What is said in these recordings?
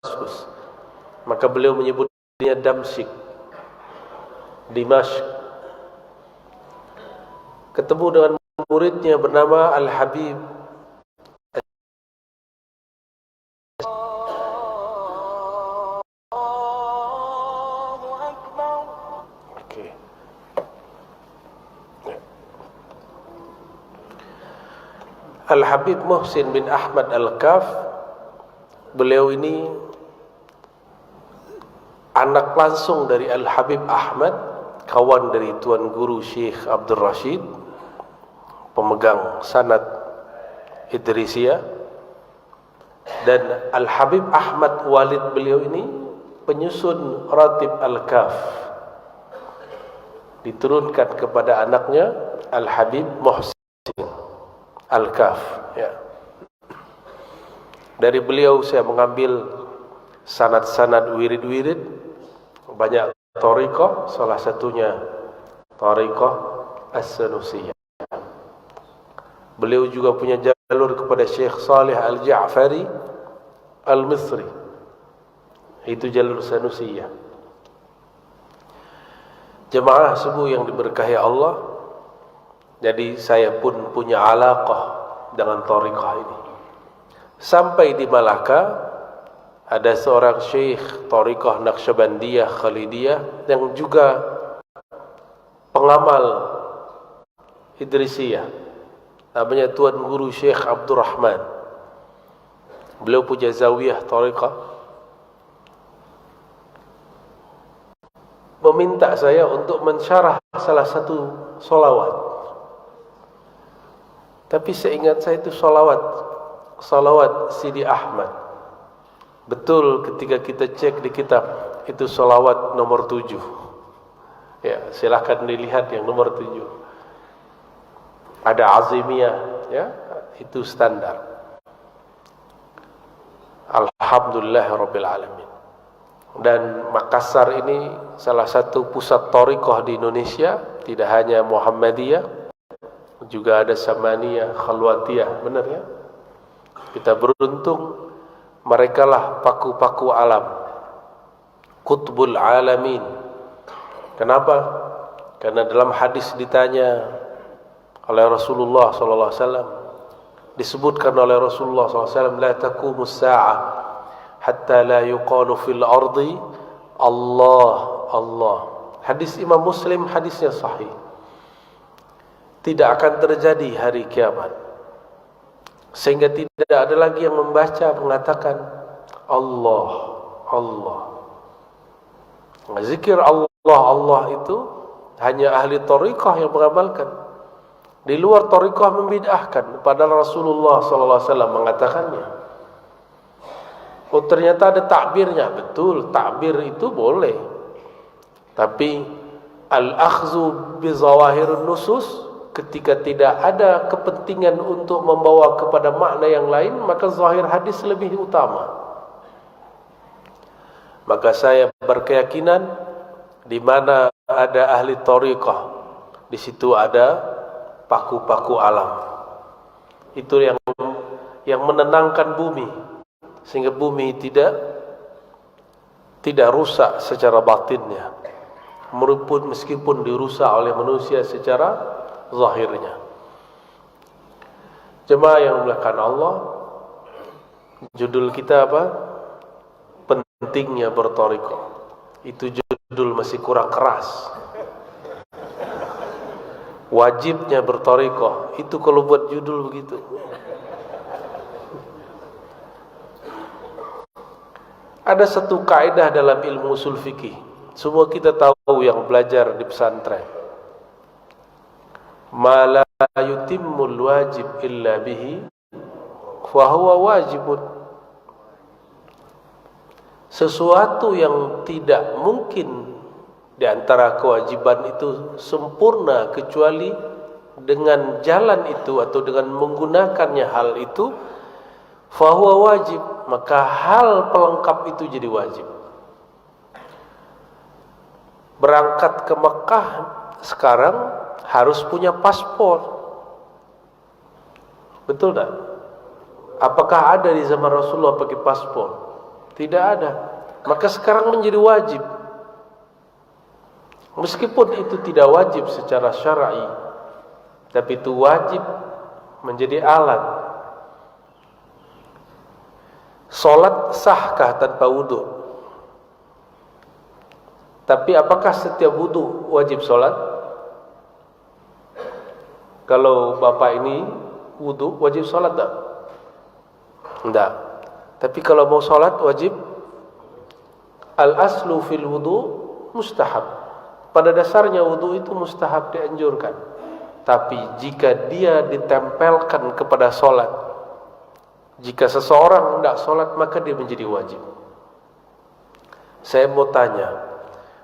Damaskus. Maka beliau menyebutnya Damsyik, Dimashq. Ketemu dengan muridnya bernama Al-Habib. Okay. Al-Habib Muhsin bin Ahmad Al-Kaf. Beliau ini anak langsung dari Al-Habib Ahmad, kawan dari Tuan Guru Syekh Abdul Rashid, pemegang sanad Idrisiyah. Dan Al-Habib Ahmad walid beliau ini penyusun Ratib Al-Kaf, diturunkan kepada anaknya Al-Habib Muhsin Al-Kaf, ya. Dari beliau saya mengambil sanad-sanad wirid-wirid, banyak thariqah, salah satunya thariqah As-Sanusiyah. Beliau juga punya jalur kepada Syekh Salih Al-Ja'fari Al-Misri, itu jalur Sanusiyah. Jemaah subuh yang diberkahi Allah, jadi saya pun punya alaqah dengan thariqah ini. Sampai di Malaka ada seorang syekh thariqah Naqsyabandiyah Khalidiyah yang juga pengamal Idrisiyah, namanya Tuan Guru Syekh Abdul Rahman. Beliau punya zawiyah thariqah, meminta saya untuk mensyarah salah satu solawat. Tapi seingat saya itu salawat Sidi Ahmad. Betul, ketika kita cek di kitab itu salawat nomor 7. Ya, silakan dilihat yang nomor 7. Ada azimiyah, ya, itu standar. Alhamdulillahirabbil alamin. Dan Makassar ini salah satu pusat thariqah di Indonesia, tidak hanya Muhammadiyah, juga ada Samaniyah, Khalwatiyah, benar ya? Kita beruntung, mereka lah paku-paku alam, Qutbul Alamin. Kenapa? Karena dalam hadis ditanya oleh Rasulullah SAW, disebutkan oleh Rasulullah SAW, la taqumus sa'ah hatta la yuqalu fil ardi Allah, Allah. Hadis Imam Muslim, hadisnya sahih. Tidak akan terjadi hari kiamat sehingga tidak ada lagi yang membaca mengatakan Allah, Allah. Zikir Allah, Allah itu hanya ahli thariqah yang mengamalkan. Di luar thariqah membid'ahkan, padahal Rasulullah SAW mengatakannya. Oh, ternyata ada takbirnya. Betul, takbir itu boleh. Tapi al-akhzu bi zawahirun nusus, ketika tidak ada kepentingan untuk membawa kepada makna yang lain, maka zahir hadis lebih utama. Maka saya berkeyakinan di mana ada ahli thariqah, di situ ada paku-paku alam. Itu yang menenangkan bumi, sehingga bumi tidak rusak secara batinnya, meskipun dirusak oleh manusia secara zahirnya. Jemaah yang dimuliakan Allah, judul kita apa? Pentingnya berthariqah. Itu judul masih kurang keras. Wajibnya berthariqah, itu kalau buat judul begitu. Ada satu kaidah dalam ilmu usul fikih, semua kita tahu yang belajar di pesantren. Ma la yutimmul wajib illa bihi fa huwa wajibun. Sesuatu yang tidak mungkin di antara kewajiban itu sempurna kecuali dengan jalan itu atau dengan menggunakannya hal itu, fa huwa wajib, maka hal pelengkap itu jadi wajib. Berangkat ke Mekah sekarang harus punya paspor. Betul tak? Apakah ada di zaman Rasulullah pakai paspor? Tidak ada. Maka sekarang menjadi wajib. Meskipun itu tidak wajib secara syar'i, tapi itu wajib menjadi alat. Salat sahkah tanpa wudu? Tapi apakah setiap wudu wajib salat? Kalau bapak ini wudu wajib salat tak? Tidak. Tapi kalau mau salat wajib. Al-aslu fil wudu mustahab. Pada dasarnya wudu itu mustahab, dianjurkan. Tapi jika dia ditempelkan kepada solat, jika seseorang tidak solat maka dia menjadi wajib. Saya mau tanya,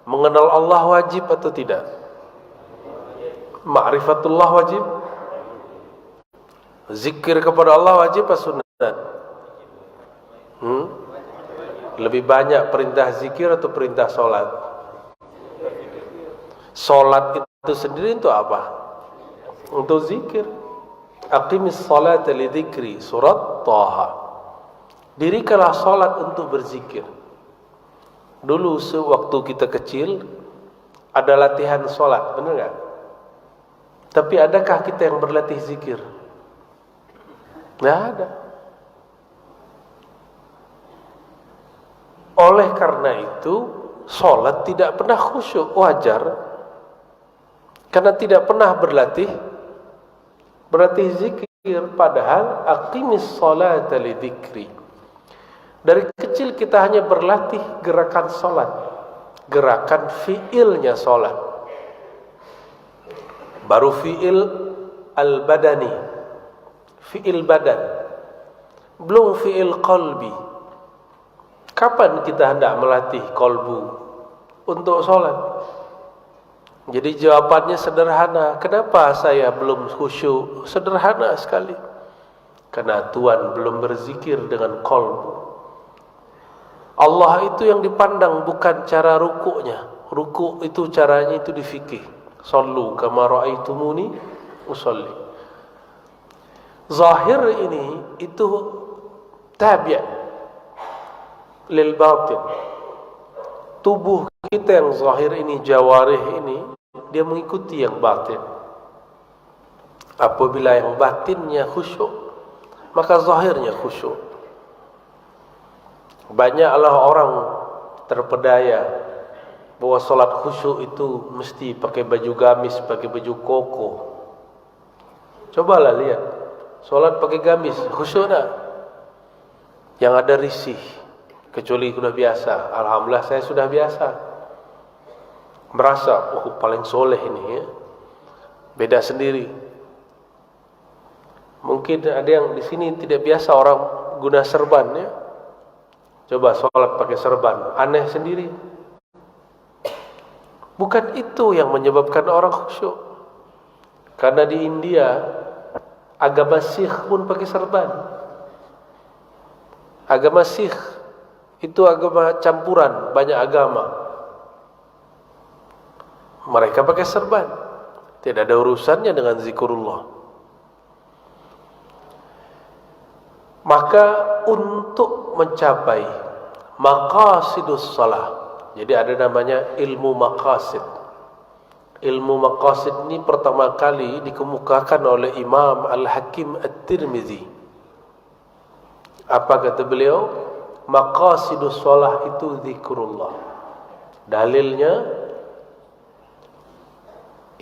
mengenal Allah wajib atau tidak? Ma'rifatullah wajib? Zikir kepada Allah wajib atau sunat? Lebih banyak perintah zikir atau perintah solat? Solat itu sendiri untuk apa? Untuk zikir. Aqimis salata li dzikri, surat Thaha. Dirikanlah solat untuk berzikir. Dulu sewaktu kita kecil ada latihan solat, benar enggak? Tapi adakah kita yang berlatih zikir? Tidak ada. Oleh karena itu solat tidak pernah khusyuk. Wajar, karena tidak pernah berlatih zikir. Padahal aqimis salata li dzikri. Dari kecil kita hanya berlatih gerakan salat, gerakan fiilnya salat. Baru fiil al-badani, fiil badan, belum fiil qalbi. Kapan kita hendak melatih qalbu untuk salat? Jadi jawabannya sederhana. Kenapa saya belum khusyuk? Sederhana sekali. Karena Tuhan belum berzikir dengan qalbu. Allah itu yang dipandang bukan cara rukuknya. Rukuk itu caranya itu di fikih. Sallu kama ra'aitumuni usalli. Zahir ini itu tabi' lil batin. Tubuh kita yang zahir ini, jawarih ini, dia mengikuti yang batin. Apabila yang batinnya khusyuk, maka zahirnya khusyuk. Banyaklah orang terpedaya bahwa salat khusyuk itu mesti pakai baju gamis, pakai baju koko. Cobalah lihat, salat pakai gamis khusyuk tak? Yang ada risih. Kecuali sudah biasa. Alhamdulillah saya sudah biasa. Merasa, paling soleh ini ya. Beda sendiri. Mungkin ada yang di sini tidak biasa orang guna serban ya. Coba sholat pakai serban, aneh sendiri. Bukan itu yang menyebabkan orang khusyuk. Karena di India agama Sikh pun pakai serban. Agama Sikh itu agama campuran, banyak agama. Mereka pakai serban. Tidak ada urusannya dengan zikrullah. Maka untuk mencapai maqasidus salah, jadi ada namanya ilmu maqasid. Ilmu maqasid ini pertama kali dikemukakan oleh Imam Al-Hakim At-Tirmizi. Apa kata beliau? Maqasidus salah itu zikrullah. Dalilnya,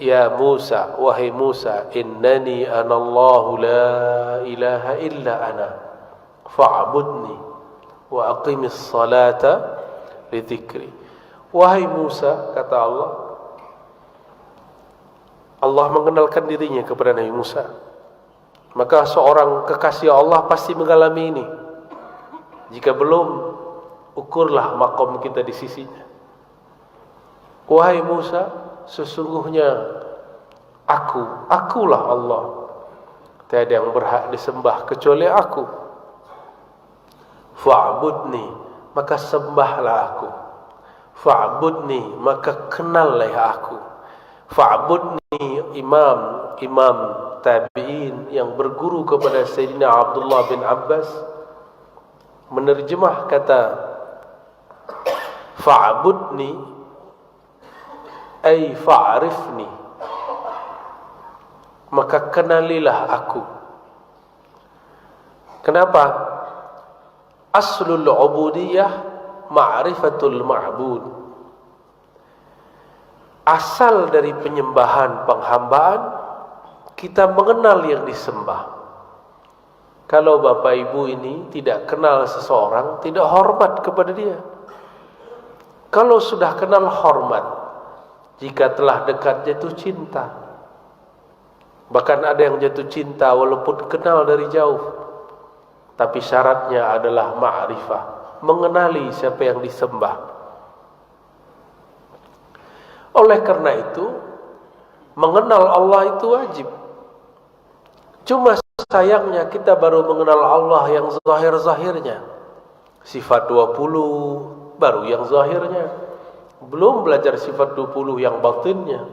ya Musa, wahai Musa, innani anallahu la ilaha illa ana fa'budni wa aqimis salata li dzikri. Wahai Musa, kata Allah, Allah mengenalkan dirinya kepada Nabi Musa. Maka seorang kekasih Allah pasti mengalami ini. Jika belum, ukurlah maqam kita di sisinya. Wahai Musa, sesungguhnya akulah Allah. Tiada yang berhak disembah kecuali aku. Fa'budni, maka sembahlah aku. Fa'budni, maka kenallah aku. Fa'budni, imam tabi'in yang berguru kepada Sayyidina Abdullah bin Abbas menerjemah kata fa'budni ay fa'rifni, maka kenalilah aku. Kenapa? Aslul ubudiyah ma'rifatul ma'bud. Asal dari penyembahan, penghambaan, kita mengenal yang disembah. Kalau bapak ibu ini tidak kenal seseorang, tidak hormat kepada dia. Kalau sudah kenal, hormat. Jika telah dekat, jatuh cinta. Bahkan ada yang jatuh cinta walaupun kenal dari jauh. Tapi syaratnya adalah ma'rifah, mengenali siapa yang disembah. Oleh karena itu, mengenal Allah itu wajib. Cuma sayangnya kita baru mengenal Allah yang zahir-zahirnya. Sifat 20 baru yang zahirnya. Belum belajar sifat 20 yang batinnya.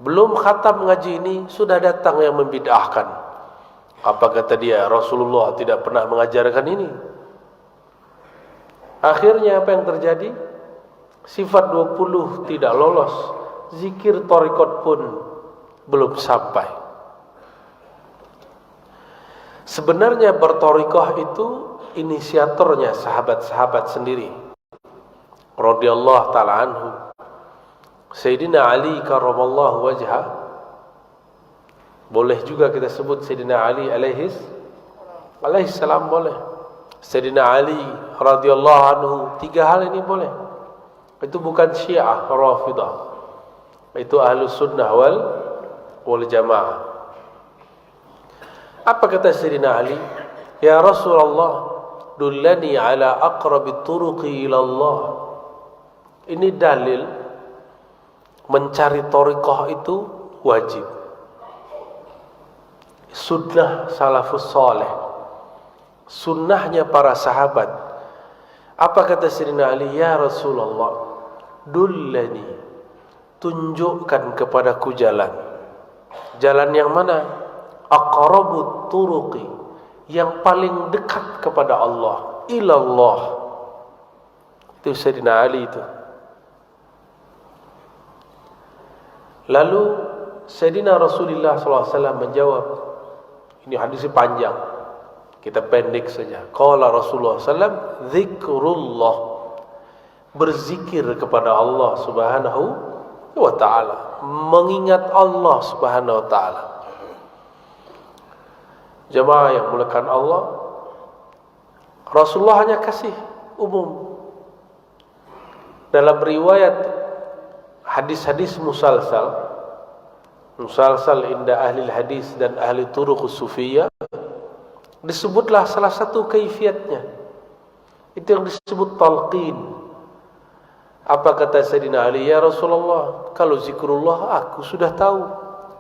Belum khatam ngaji ini, sudah datang yang membid'ahkan. Apa kata dia? Rasulullah tidak pernah mengajarkan ini. Akhirnya apa yang terjadi? Sifat 20 tidak lolos. Zikir tariqat pun belum sampai. Sebenarnya bertariqah itu inisiatornya sahabat-sahabat sendiri. Radhiyallahu ta'ala anhu. Sayyidina Ali karramallahu wajhah. Boleh juga kita sebut Sayyidina Ali alaihi salam, boleh. Sayyidina Ali radhiyallahu anhu, 3 hal ini boleh. Itu bukan Syiah Rafidah. Itu Ahlus Sunnah wal Jamaah. Apa kata Sayyidina Ali? Ya Rasulullah, dullani ala aqrabit turuqi ila Allah. Ini dalil mencari thariqah itu wajib. Sunnah salafus saleh, sunnahnya para sahabat. Apa kata Sayyidina Ali? Ya Rasulullah, dullani, tunjukkan kepadaku jalan. Jalan yang mana? Aqrabut turuqi, yang paling dekat kepada Allah, ilallah. Itu Sayyidina Ali itu. Lalu Sayyidina Rasulullah SAW menjawab. Ini hadisnya panjang, kita pendek saja. Qala Rasulullah SAW, zikrullah, berzikir kepada Allah Subhanahu wa ta'ala, mengingat Allah Subhanahu wa ta'ala. Jemaah yang mulakan Allah, Rasulullah hanya kasih umum. Dalam riwayat hadis-hadis musalsal inda ahli hadis dan ahli turuq sufiyah, disebutlah salah satu kaifiatnya. Itu yang disebut talqin. Apa kata Sayyidina Ali? Ya Rasulullah, kalau zikrullah aku sudah tahu,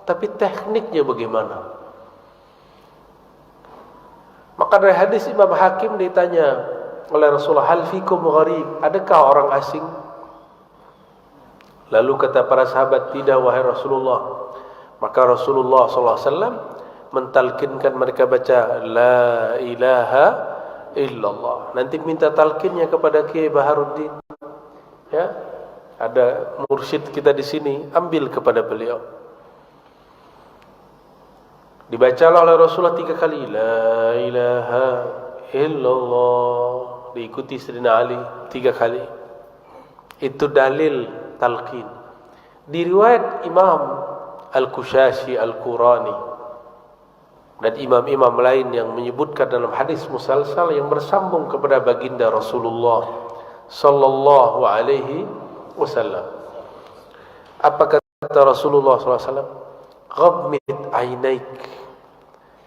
tapi tekniknya bagaimana? Maka dari hadis Imam Hakim ditanya oleh Rasulullah, hal fikum gharib, adakah orang asing? Lalu kata para sahabat, tidak wahai Rasulullah. Maka Rasulullah SAW mentalkinkan mereka baca La ilaha illallah. Nanti minta talkinnya kepada Kiai Baharuddin. Ya, ada mursyid kita di sini, ambil kepada beliau. Dibacalah oleh Rasulullah 3 kali La ilaha illallah, diikuti Sayyidina Ali 3 kali. Itu dalil talqin. Di riwayat Imam Al-Kushashi Al-Qurani dan imam-imam lain yang menyebutkan dalam hadis musalsal yang bersambung kepada baginda Rasulullah sallallahu alaihi wasallam. Apa kata Rasulullah sallallahu alaihi wasallam? Ghammid ainaik,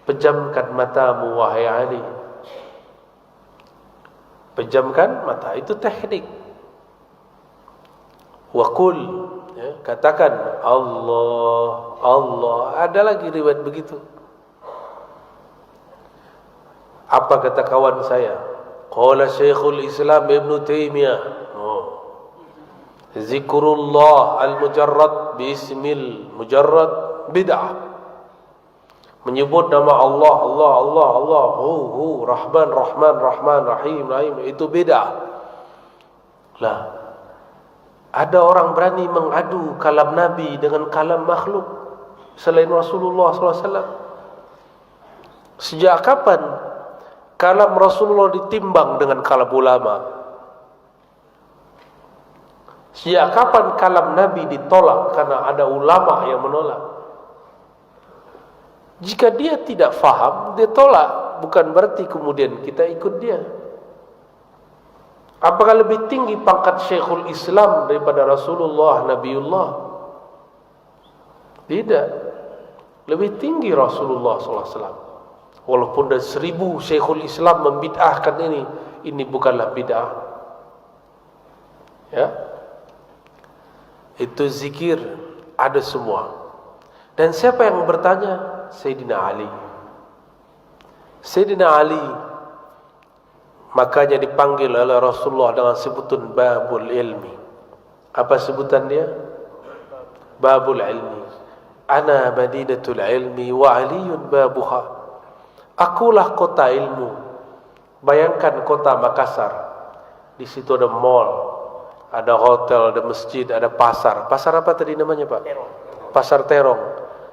pejamkan matamu wahai Ali. Pejamkan mata, itu teknik. Wa qul, ya, katakan Allah, Allah. Ada lagi riwayat begitu. Apa kata kawan saya? Qala Syekhul Islam Ibn Taimiyah, zikrullah al-mujarrad bismil mujarrad bid'ah. Menyebut nama Allah, Allah, Allah, Allah, Rahman, Rahman, Rahman, Rahim, Rahim, itu bid'ah. Lah, ada orang berani mengadu kalam Nabi dengan kalam makhluk selain Rasulullah SAW. Sejak kapan kalam Rasulullah ditimbang dengan kalam ulama? Sejak kapan kalam Nabi ditolak karena ada ulama yang menolak? Jika dia tidak faham, dia tolak, bukan berarti kemudian kita ikut dia. Apakah lebih tinggi pangkat Syekhul Islam daripada Rasulullah, Nabiullah? Tidak. Lebih tinggi Rasulullah SAW. Walaupun ada 1000 Syekhul Islam membid'ahkan ini bukanlah bid'ah. Ya, itu zikir ada semua. Dan siapa yang bertanya? Sayyidina Ali. Sayyidina Ali makanya dipanggil oleh Rasulullah dengan sebutan Babul Ilmi. Apa sebutan dia? Babul Ilmi. Ana badinatul ilmi wa aliyun babuha. Akulah kota ilmu. Bayangkan kota Makassar. Di situ ada mall, ada hotel, ada masjid, ada pasar. Pasar apa tadi namanya, Pak? Terong. Pasar Terong.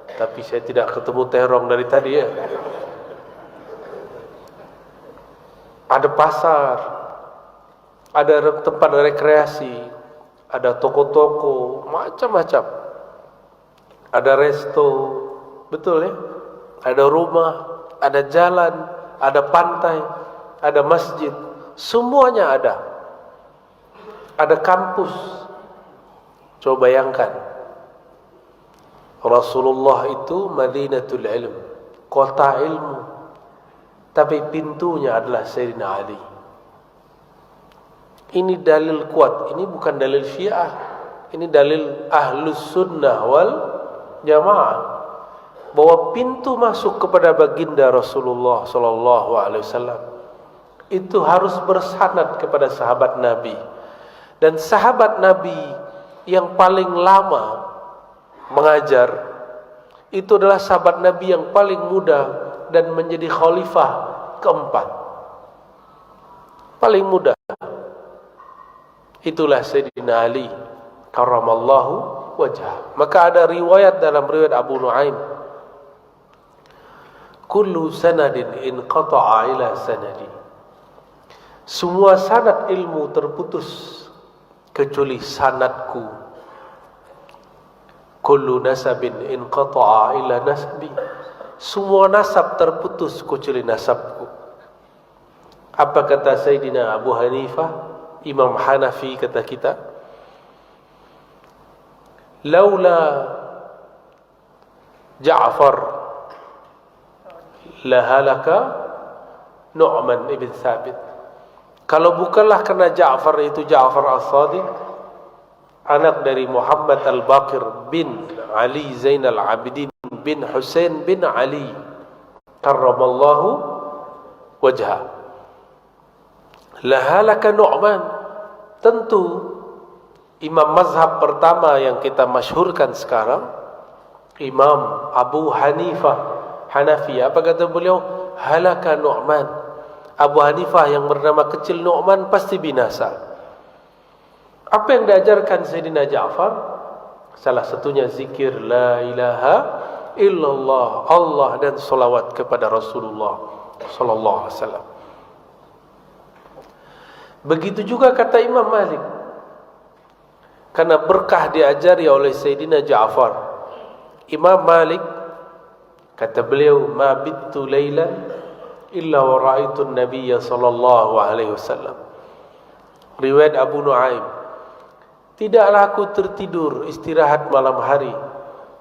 Tapi saya tidak ketemu terong dari tadi ya. Ada pasar, ada tempat rekreasi, ada toko-toko, macam-macam. Ada resto, betul ya? Ada rumah, ada jalan, ada pantai, ada masjid, semuanya ada. Ada kampus. Coba bayangkan. Rasulullah itu Madinatul Ilm, kota ilmu. Tapi pintunya adalah Sayyidina Ali. Ini dalil kuat. Ini bukan dalil Syiah. Ini dalil Ahlus Sunnah wal Jamaah, bahwa pintu masuk kepada baginda Rasulullah sallallahu alaihi wasallam itu harus bersanad kepada sahabat Nabi. Dan sahabat Nabi yang paling lama mengajar itu adalah sahabat Nabi yang paling muda dan menjadi khalifah keempat. Paling muda. Itulah Sayyidina Ali karramallahu wajhah. Maka ada riwayat dalam riwayat Abu Nuaim, kullu sanadin inqata'a ila sanadi. Semua sanad ilmu terputus kecuali sanadku. Kullu nasabin inqata'a ila nasbi. Semua nasab terputus kecuali nasabku. Apa kata Sayyidina Abu Hanifah, Imam Hanafi kata kita? Laula Ja'far lahalaka Nu'man ibn Thabit. Kalau bukanlah karena Ja'far, itu Ja'far as-Sadiq, anak dari Muhammad al-Baqir bin Ali Zainal Abidin bin Husain bin Ali karramallahu wajhah, lahalaka Nu'man. Tentu imam mazhab pertama yang kita masyhurkan sekarang, Imam Abu Hanifah Hanafi, apa kata beliau? Halaka Nu'man. Abu Hanifah yang bernama kecil Nu'man pasti binasa. Apa yang diajarkan Sayyidina Ja'far? Salah satunya zikir la ilaha illallah, Allah, dan salawat kepada Rasulullah sallallahu alaihi wasallam. Begitu juga kata Imam Malik. Karena berkah diajari oleh Sayyidina Ja'far. Imam Malik kata beliau, ma bittu laylan illa wa ra'aitu an-nabiyya sallallahu alaihi wasallam. Riwayat Abu Nuaim, tidaklah aku tertidur istirahat malam hari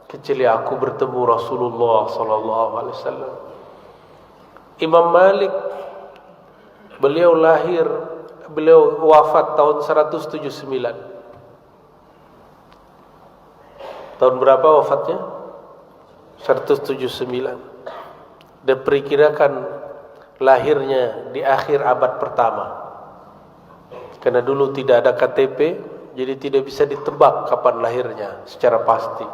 kecuali aku bertemu Rasulullah sallallahu alaihi wasallam. Imam Malik beliau wafat tahun 179. Tahun berapa wafatnya? 179. Diperkirakan lahirnya di akhir abad pertama. Karena dulu tidak ada KTP, jadi tidak bisa ditebak kapan lahirnya secara pasti.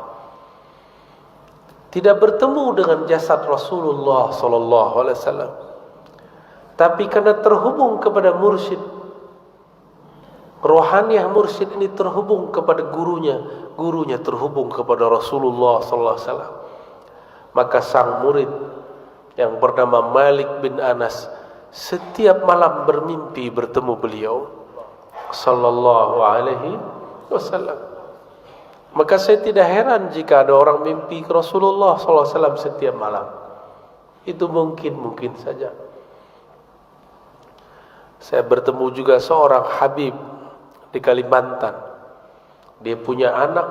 Tidak bertemu dengan jasad Rasulullah sallallahu alaihi wasallam. Tapi karena terhubung kepada mursyid, Rohaniah mursyid ini terhubung kepada gurunya, gurunya terhubung kepada Rasulullah sallallahu alaihi wasallam. Maka sang murid yang bernama Malik bin Anas setiap malam bermimpi bertemu beliau sallallahu alaihi wasallam. Maka saya tidak heran jika ada orang mimpi ke Rasulullah sallallahu alaihi wasallam setiap malam. Itu mungkin saja. Saya bertemu juga seorang Habib di Kalimantan. Dia punya anak,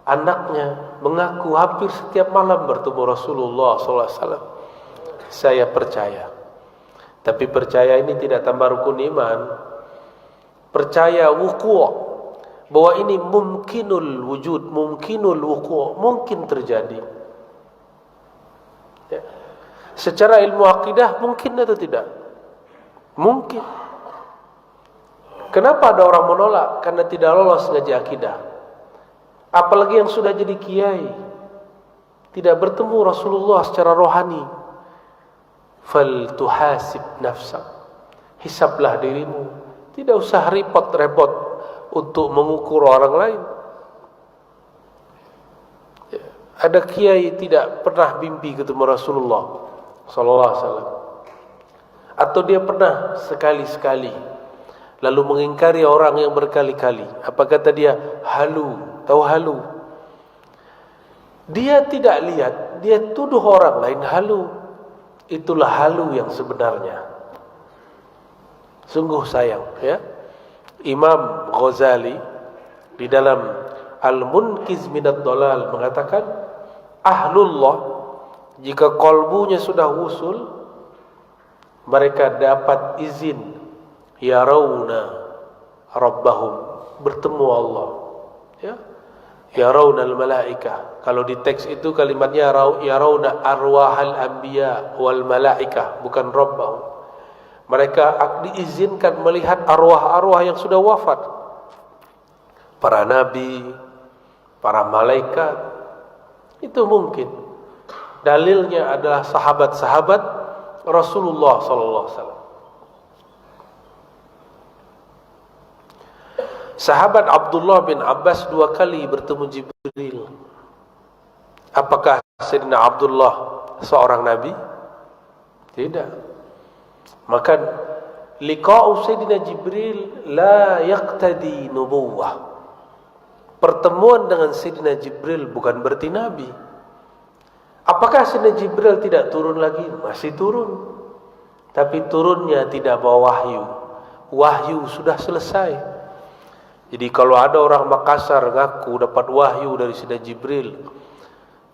anaknya mengaku hampir setiap malam bertemu Rasulullah SAW. Saya percaya. Tapi percaya ini tidak tambah rukun iman. Percaya wuku' bahwa ini mungkinul wujud, mungkinul wuku', mungkin terjadi. Ya. Secara ilmu akidah mungkin atau tidak? Mungkin. Kenapa ada orang menolak? Karena tidak lolos ngaji akidah. Apalagi yang sudah jadi kiai, tidak bertemu Rasulullah secara rohani. Fal tuhasib nafsak. Hisablah dirimu. Tidak usah repot-repot untuk mengukur orang lain. Ada kiai tidak pernah mimpi ketemu Rasulullah sallallahu alaihi wasallam. Atau dia pernah sekali-sekali lalu mengingkari orang yang berkali-kali. Apa kata dia? Halu. Tahu halu? Dia tidak lihat, dia tuduh orang lain halu. Itulah halu yang sebenarnya. Sungguh sayang, ya. Imam Ghazali di dalam Al-Munkiz minad Dhalal mengatakan, ahlullah jika qalbunya sudah wusul, mereka dapat izin yarawna rabbahum, bertemu Allah, ya. Yarawna al-malaikah. Kalau di teks itu kalimatnya yarawna arwahal anbiya wal malaikah, bukan rabbahum. Mereka diizinkan melihat arwah-arwah yang sudah wafat, para nabi, para malaikat. Itu mungkin. Dalilnya adalah sahabat-sahabat Rasulullah sallallahu alaihi wasallam. Sahabat Abdullah bin Abbas 2 kali bertemu Jibril. Apakah Sayyidina Abdullah seorang nabi? Tidak. Maka liqa'u Sayyidina Jibril la yaqtadi nubuwah. Pertemuan dengan Sayyidina Jibril bukan berarti nabi. Apakah Sayyidina Jibril tidak turun lagi? Masih turun. Tapi turunnya tidak bawa wahyu. Wahyu sudah selesai. Jadi kalau ada orang Makassar ngaku dapat wahyu dari Sayyidina Jibril,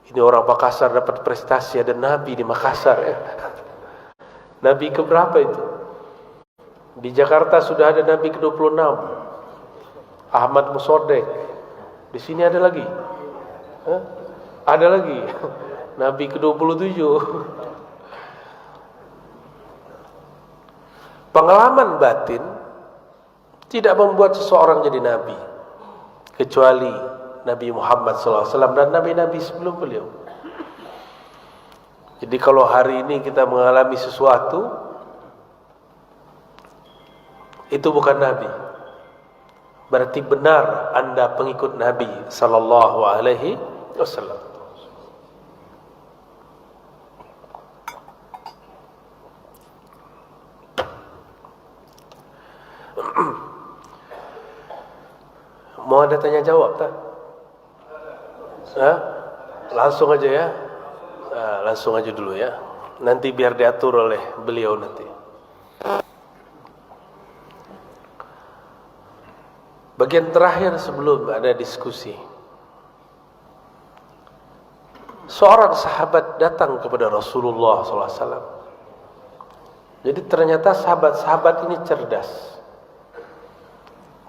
ini orang Makassar dapat prestasi, ada nabi di Makassar, ya. Nabi keberapa itu? Di Jakarta sudah ada nabi ke-26, Ahmad Musodek. Di sini ada lagi? Ada lagi nabi ke-27. Pengalaman batin tidak membuat seseorang jadi nabi, kecuali Nabi Muhammad SAW dan nabi-nabi sebelum beliau. Jadi kalau hari ini kita mengalami sesuatu, itu bukan nabi. Berarti benar Anda pengikut Nabi sallallahu alaihi wasallam. Mau ada tanya jawab tak? Langsung aja ya. Langsung aja dulu ya. Nanti biar diatur oleh beliau nanti. Bagian terakhir sebelum ada diskusi. Seorang sahabat datang kepada Rasulullah SAW. Jadi ternyata sahabat-sahabat ini cerdas.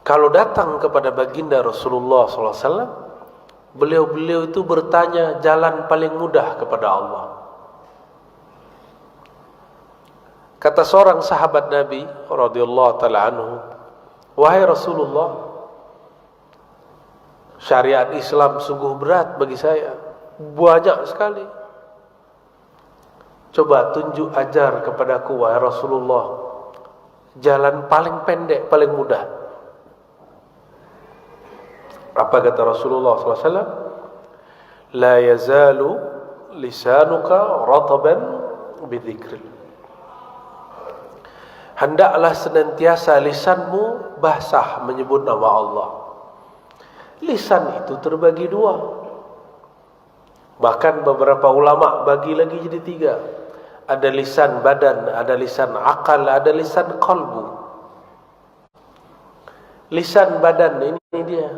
Kalau datang kepada baginda Rasulullah SAW, beliau-beliau itu bertanya jalan paling mudah kepada Allah. Kata seorang sahabat Nabi radhiyallahu taala anhu, wahai Rasulullah, syariat Islam sungguh berat bagi saya, banyak sekali. Coba tunjuk ajar kepadaku wahai Rasulullah, jalan paling pendek, paling mudah. Apa kata Rasulullah SAW? La yazalu lisanuka rataban bidzikrillah. Hendaklah senantiasa lisanmu basah menyebut nama Allah. Lisan itu terbagi dua. Bahkan beberapa ulama bagi lagi jadi tiga. Ada lisan badan, ada lisan akal, ada lisan qalbu. Lisan badan ini dia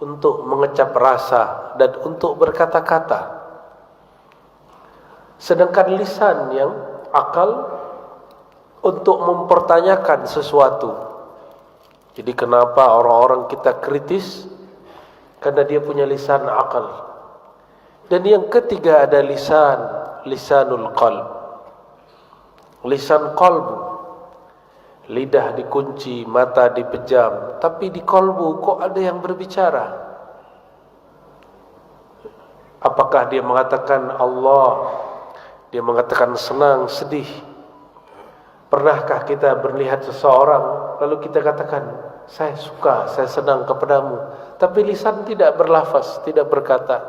untuk mengecap rasa dan untuk berkata-kata. Sedangkan lisan yang akal untuk mempertanyakan sesuatu. Jadi kenapa orang-orang kita kritis? Karena dia punya lisan akal. Dan yang ketiga ada lisanul qalb. Lisan qalbu. Lidah dikunci, mata dipejam, tapi di qalbu kok ada yang berbicara. Apakah dia mengatakan Allah? Dia mengatakan senang, sedih. Pernahkah kita melihat seseorang lalu kita katakan, saya suka, saya senang kepadamu, tapi lisan tidak berlafaz, tidak berkata?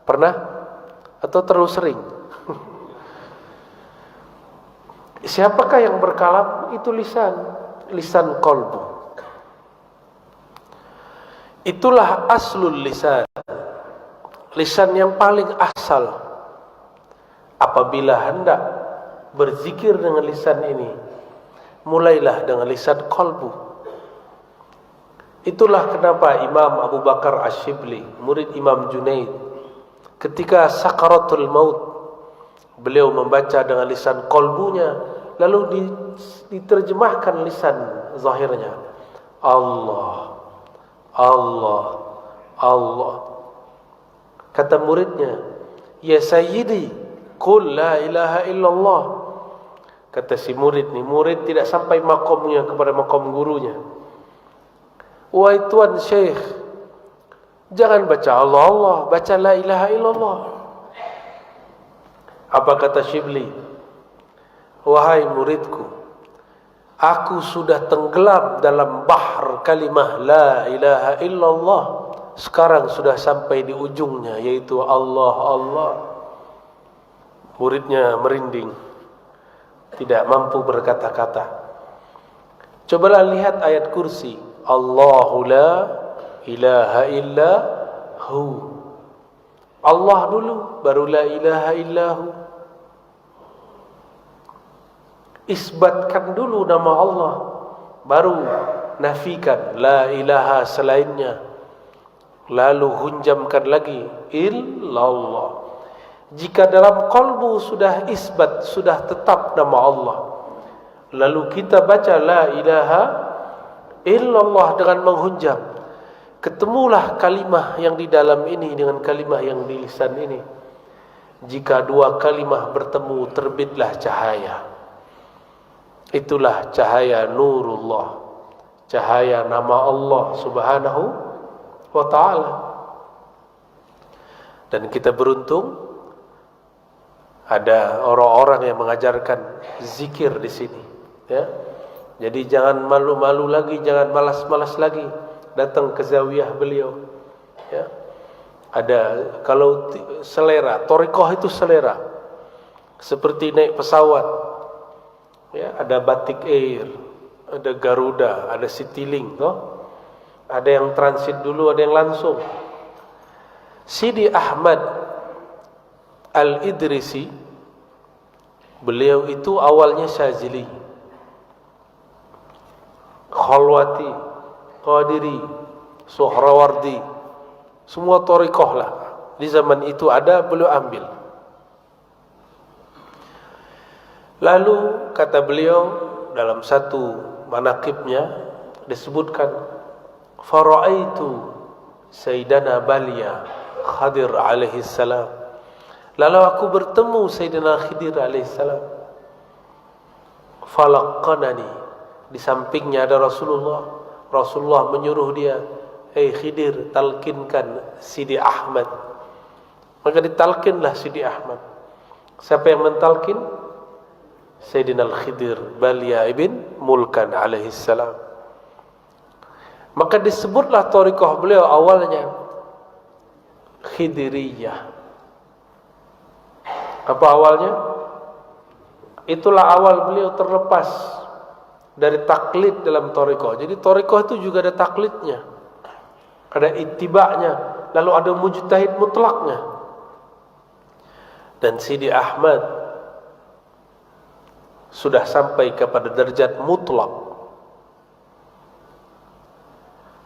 Pernah? Atau terlalu sering? Siapakah yang berkalam? Itu lisan qalbu. Itulah aslul lisan. Lisan yang paling asal. Apabila hendak berzikir dengan lisan ini, mulailah dengan lisan qalbu. Itulah kenapa Imam Abu Bakar Asy-Syibli, murid Imam Junaid, ketika sakaratul maut, beliau membaca dengan lisan qalbunya, lalu diterjemahkan lisan zahirnya. Allah, Allah, Allah. Kata muridnya, ya sayyidi, qul la ilaha illallah. Kata si murid ni, murid tidak sampai makamnya kepada makam gurunya. Wahai tuan syekh, jangan baca Allah, Allah, baca la ilaha illallah. Apa kata Syibli? Wahai muridku, aku sudah tenggelam dalam bahar kalimah la ilaha illallah. Sekarang sudah sampai di ujungnya, yaitu Allah, Allah. Muridnya merinding, tidak mampu berkata-kata. Cobalah lihat ayat kursi. Allahu la ilaha illa hu. Allah dulu, baru la ilaha illahu. Isbatkan dulu nama Allah, baru nafikan la ilaha selainnya. Lalu hunjamkan lagi illallah. Jika dalam qalbu sudah isbat, sudah tetap nama Allah, lalu kita baca la ilaha illallah dengan menghunjam, ketemulah kalimah yang di dalam ini dengan kalimah yang di lisan ini. Jika dua kalimah bertemu, terbitlah cahaya. Itulah cahaya nurullah, cahaya nama Allah subhanahu wa ta'ala. Dan kita beruntung ada orang-orang yang mengajarkan zikir di sini, ya. Jadi jangan malu-malu lagi, jangan malas-malas lagi datang ke zawiyah beliau, ya. Ada, kalau selera, thariqah itu selera, seperti naik pesawat, ya. Ada Batik Air, ada Garuda, ada Citylink, toh. Ada yang transit dulu, ada yang langsung. Sidi Ahmad Al-Idrisi, beliau itu awalnya Syazili, Khalwati, Qadiri, Suhrawardi, semua thariqah lah. Di zaman itu ada, beliau ambil. Lalu kata beliau dalam satu manaqibnya disebutkan, fara'aitu Sayyidana Balia Khadir alaihi salam. Lalu aku bertemu Sayyidina Khidir alaihi salam. Falaqqanani, di sampingnya ada Rasulullah. Rasulullah menyuruh dia, "Hei Khidir, talkinkan Sidi Ahmad." Maka ditalkinlah Sidi Ahmad. Siapa yang mentalkin? Sayyidina Al-Khidir Balia ibn Mulkan alaihi salam. Maka disebutlah thariqah beliau awalnya Khidiriyah. Apa awalnya? Itulah awal beliau terlepas dari taklid dalam thariqah. Jadi thariqah itu juga ada taklidnya, ada ittiba'nya, lalu ada mujtahid mutlaknya. Dan Sidi Ahmad sudah sampai kepada derajat mutlak.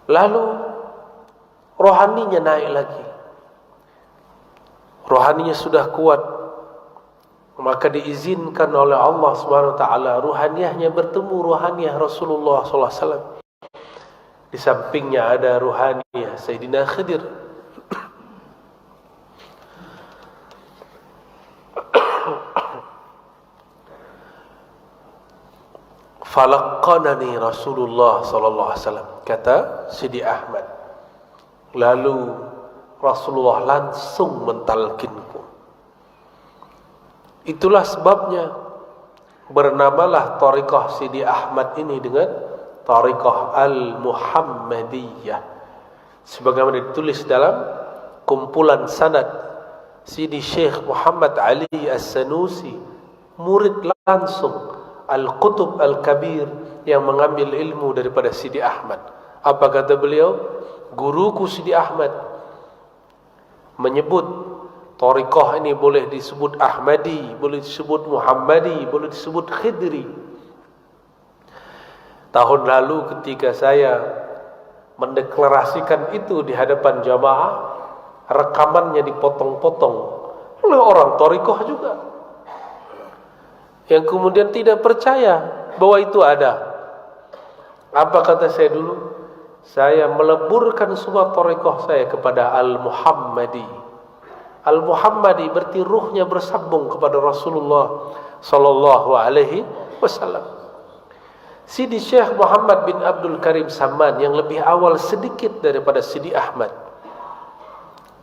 Lalu rohaninya naik lagi. Rohaninya sudah kuat. Maka diizinkan oleh Allah Subhanahu wa taala ruhaniyahnya bertemu ruhaniyah Rasulullah sallallahu alaihi wasallam. Di sampingnya ada ruhaniyah Sayyidina Khidir. Falaqqanani Rasulullah sallallahu alaihi wasallam, kata Sidi Ahmad. Lalu Rasulullah langsung mentalkinku. Itulah sebabnya bernamalah thariqah Sidi Ahmad ini dengan thariqah Al-Muhammadiyah, sebagaimana ditulis dalam kumpulan sanad Sidi Syekh Muhammad Ali As-Sanusi, murid langsung Al-Qutub Al-Kabir yang mengambil ilmu daripada Sidi Ahmad. Apa kata beliau? Guruku Sidi Ahmad menyebut thariqah ini boleh disebut Ahmadi, boleh disebut Muhammadi, boleh disebut Khidri. Tahun lalu ketika saya mendeklarasikan itu di hadapan jamaah, rekamannya dipotong-potong oleh orang thariqah juga, yang kemudian tidak percaya bahwa itu ada. Apa kata saya dulu? Saya meleburkan semua thariqah saya kepada Al-Muhammadi. Al-Muhammadi berarti ruhnya bersambung kepada Rasulullah sallallahu alaihi wasallam. Sidi Syekh Muhammad bin Abdul Karim Saman yang lebih awal sedikit daripada Sidi Ahmad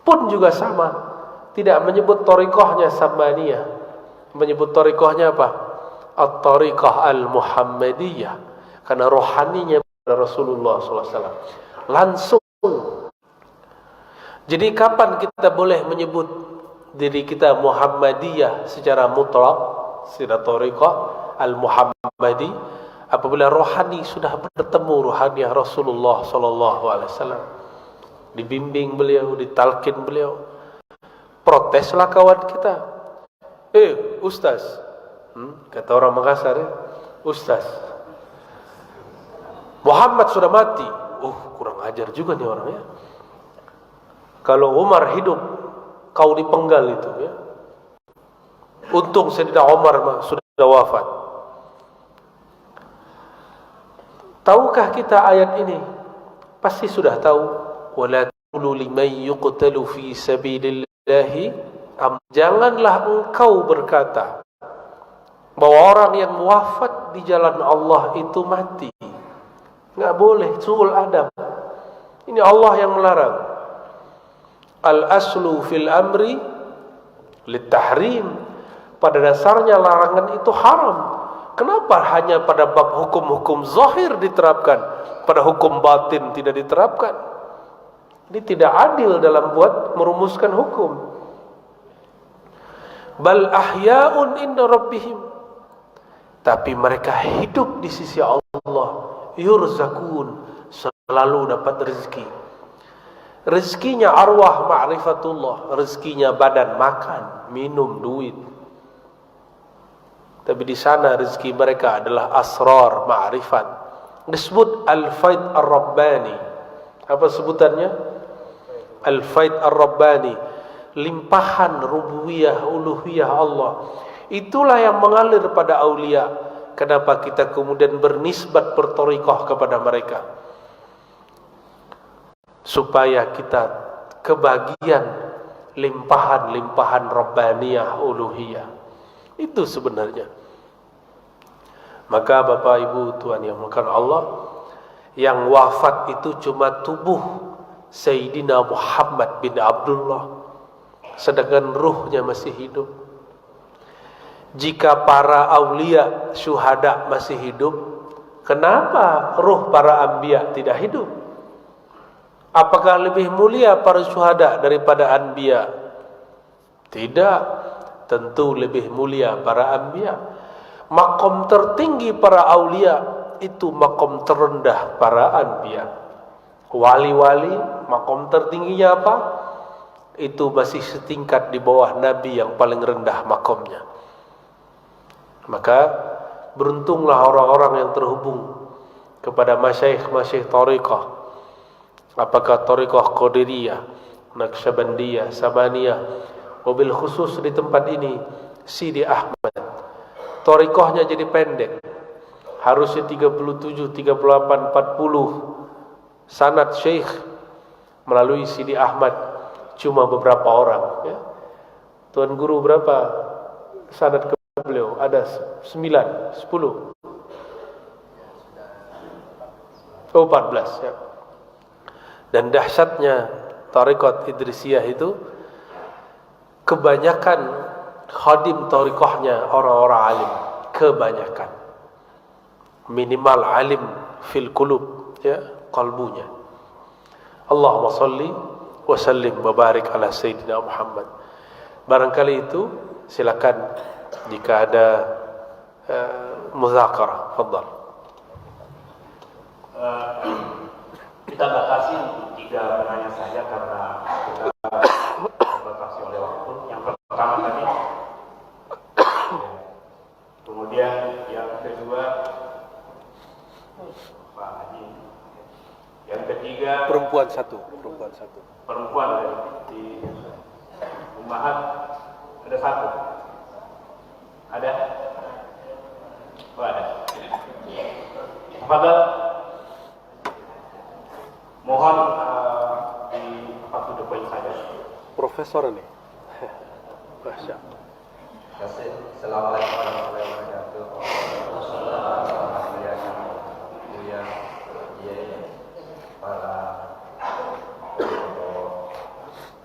pun juga sama, tidak menyebut thariqahnya Samaniyah, menyebut thariqahnya apa? At-Thariqah Al-Muhammadiyah, karena rohaninya Rasulullah SAW langsung. Jadi kapan kita boleh menyebut diri kita Muhammadiyah secara mutlak, secara thariqah Al-Muhammadi? Apabila rohani sudah bertemu rohaniah Rasulullah SAW, dibimbing beliau, ditalkin beliau. Proteslah kawan kita, ustaz, kata orang Makassar, ustaz, Muhammad sudah mati. Kurang ajar juga nih orangnya. Kalau Umar hidup, kau dipenggal itu ya. Untung Sayyidina Umar sudah wafat. Tahukah kita ayat ini? Pasti sudah tahu. Wala taqulu liman yuqtalu fi sabilillahi. Janganlah engkau berkata bahwa orang yang wafat di jalan Allah itu mati. Enggak boleh, suul adab. Ini Allah yang melarang. Al-aslu fil amri litahrim. Pada dasarnya larangan itu haram. Kenapa hanya pada bab hukum-hukum zahir diterapkan, pada hukum batin tidak diterapkan? Ini tidak adil dalam buat merumuskan hukum. Bal ahya'un inda rabbihim. Tapi mereka hidup di sisi Allah. Yurzakun, selalu dapat rezeki. Rezekinya arwah ma'rifatullah, rezekinya badan makan, minum, duit. Tapi di sana rezeki mereka adalah asrar ma'rifat. Disebut al-faid ar-rabbani. Apa sebutannya? Al-faid ar-rabbani, limpahan rububiyah uluhiyah Allah. Itulah yang mengalir pada aulia. Kenapa kita kemudian bernisbat berthariqah kepada mereka? Supaya kita kebagian limpahan-limpahan rabbaniyah uluhiyah. Itu sebenarnya. Maka Bapak Ibu Tuhan yang dimuliakan Allah, yang wafat itu cuma tubuh Sayyidina Muhammad bin Abdullah, sedangkan ruhnya masih hidup. Jika para aulia syuhada masih hidup, kenapa ruh para anbiya tidak hidup? Apakah lebih mulia para syuhada daripada anbiya? Tidak, tentu lebih mulia para anbiya. Makom tertinggi para aulia itu makom terendah para anbiya. Wali-wali makom tertingginya apa? Itu masih setingkat di bawah nabi yang paling rendah makomnya. Maka beruntunglah orang-orang yang terhubung kepada masyaikh-masyaikh tariqah. Apakah tariqah Qadiriyah, Naqsyabandiyah, Samaniyah, wabil khusus di tempat ini Sidi Ahmad. Tariqahnya jadi pendek. Harusnya 37, 38, 40 sanad syekh melalui Sidi Ahmad, cuma beberapa orang, ya. Tuan guru berapa sanad ke beliau? Ada 9, 10. Oh, 14, ya. Dan dahsyatnya tariqat Idrisiyah itu, kebanyakan khadim tariqahnya orang-orang alim, kebanyakan. Minimal alim fil qulub, ya, kalbunya. Allahumma salli wa sallim wa barik ala sayyidina Muhammad. Barangkali itu silakan jika ada muzakarah. Fadhal. Kita batasi 3 pertanyaan saja karena kita dibatasi oleh waktu. Yang pertama tadi, kemudian yang kedua Pak Haji, yang ketiga Perempuan satu. perempuan di Ummahat ada 1. Ada? Oh, ada. Fadal, mohon di 40 poin saja. Profesor ini. Masya. Assalamualaikum warahmatullahi wabarakatuh. Para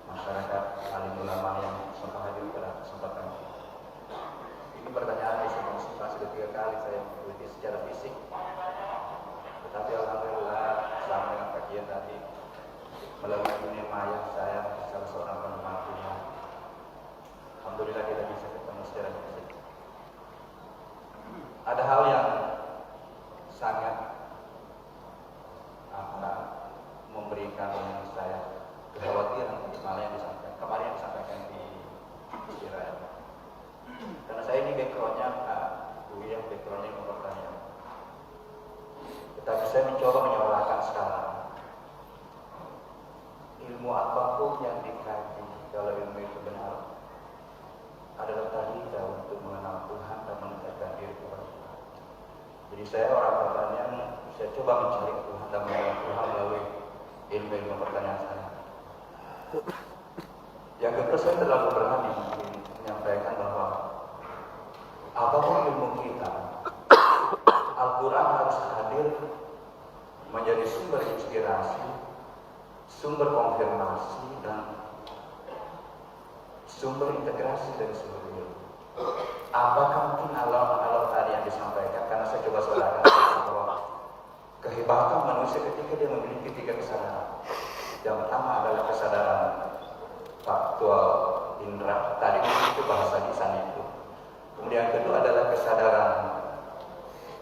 masyarakat alim ulama yang sempat hadir pada kesempatan ini. Pertanyaan ini sudah 3 kali saya mengikuti secara fisik, tetapi alhamdulillah selama dengan kajian tadi melalui dunia maya saya salah seorang penikmatnya. Alhamdulillah kita bisa ketemu secara fisik. Ada hal yang sangat memberikan saya kekhawatiran malah yang kemarin disampaikan di Israel. Karena saya ini backgroundnya yang backgroundnya mempertanya. Tetapi saya mencoba menyuarakan sekarang. Ilmu apapun yang dikaji, kalau ilmu itu benar, adalah tariqa untuk mengenal Tuhan dan mendekatkan diri kepada Tuhan. Jadi saya orang pertanyaan, saya coba mencari Tuhan dan mengenal Tuhan melalui ilmu pertanyaan saya. Yang kedua, saya terlalu berani menyampaikan bahwa apapun ilmu kita, Al-Quran harus hadir menjadi sumber inspirasi, sumber konfirmasi, dan sumber integrasi dari seluruh ilmu. Apakah mungkin alam tadi yang disampaikan? Karena saya coba saudara bahwa kehebatan manusia ketika dia memiliki 3 kesadaran. Yang pertama adalah kesadaran faktual indra, tadi itu bahasa lisan itu. Kemudian yang kedua adalah kesadaran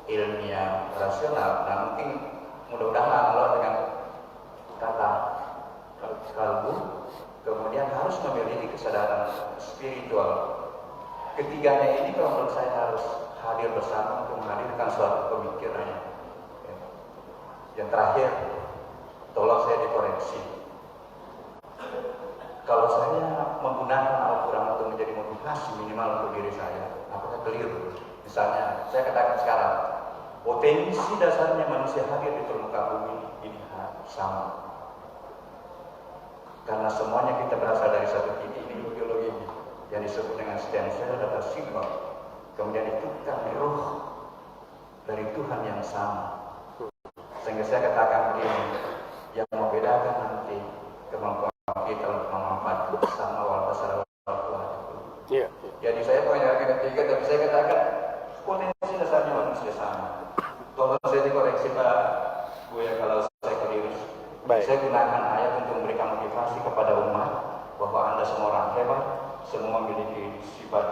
ilmiah rasional. Nah, mungkin mudah-mudahan Allah dengan kata kalbu kemudian harus memiliki kesadaran spiritual. Ketiganya ini kalau menurut saya harus hadir bersama untuk menghadirkan suatu pemikirannya. Yang terakhir, tolong saya dikoreksi. Kalau saya menggunakan Al-Quran untuk menjadi motivasi minimal untuk diri saya, apakah keliru? Misalnya, saya katakan sekarang, potensi dasarnya manusia hadir di permukaan bumi ini sama. Karena semuanya kita berasal dari satu titik, ini biologi yang disebut dengan stem cell data signal. Kemudian itu kan roh dari Tuhan yang sama. Sehingga saya katakan begini, yang membedakan nanti kemampuan kita untuk memanfaatkan bersama walaupun secara Tuhan itu. Yeah. Jadi saya punya ketiga, tapi saya katakan potensi dasarnya manusia sama. Tolong saya dikoreksi Pak Buya kalau saya keliru. Baik. Saya gunakan ayat untuk memberikan motivasi kepada umat bahwa Anda semua orang hebat, semua memiliki sifat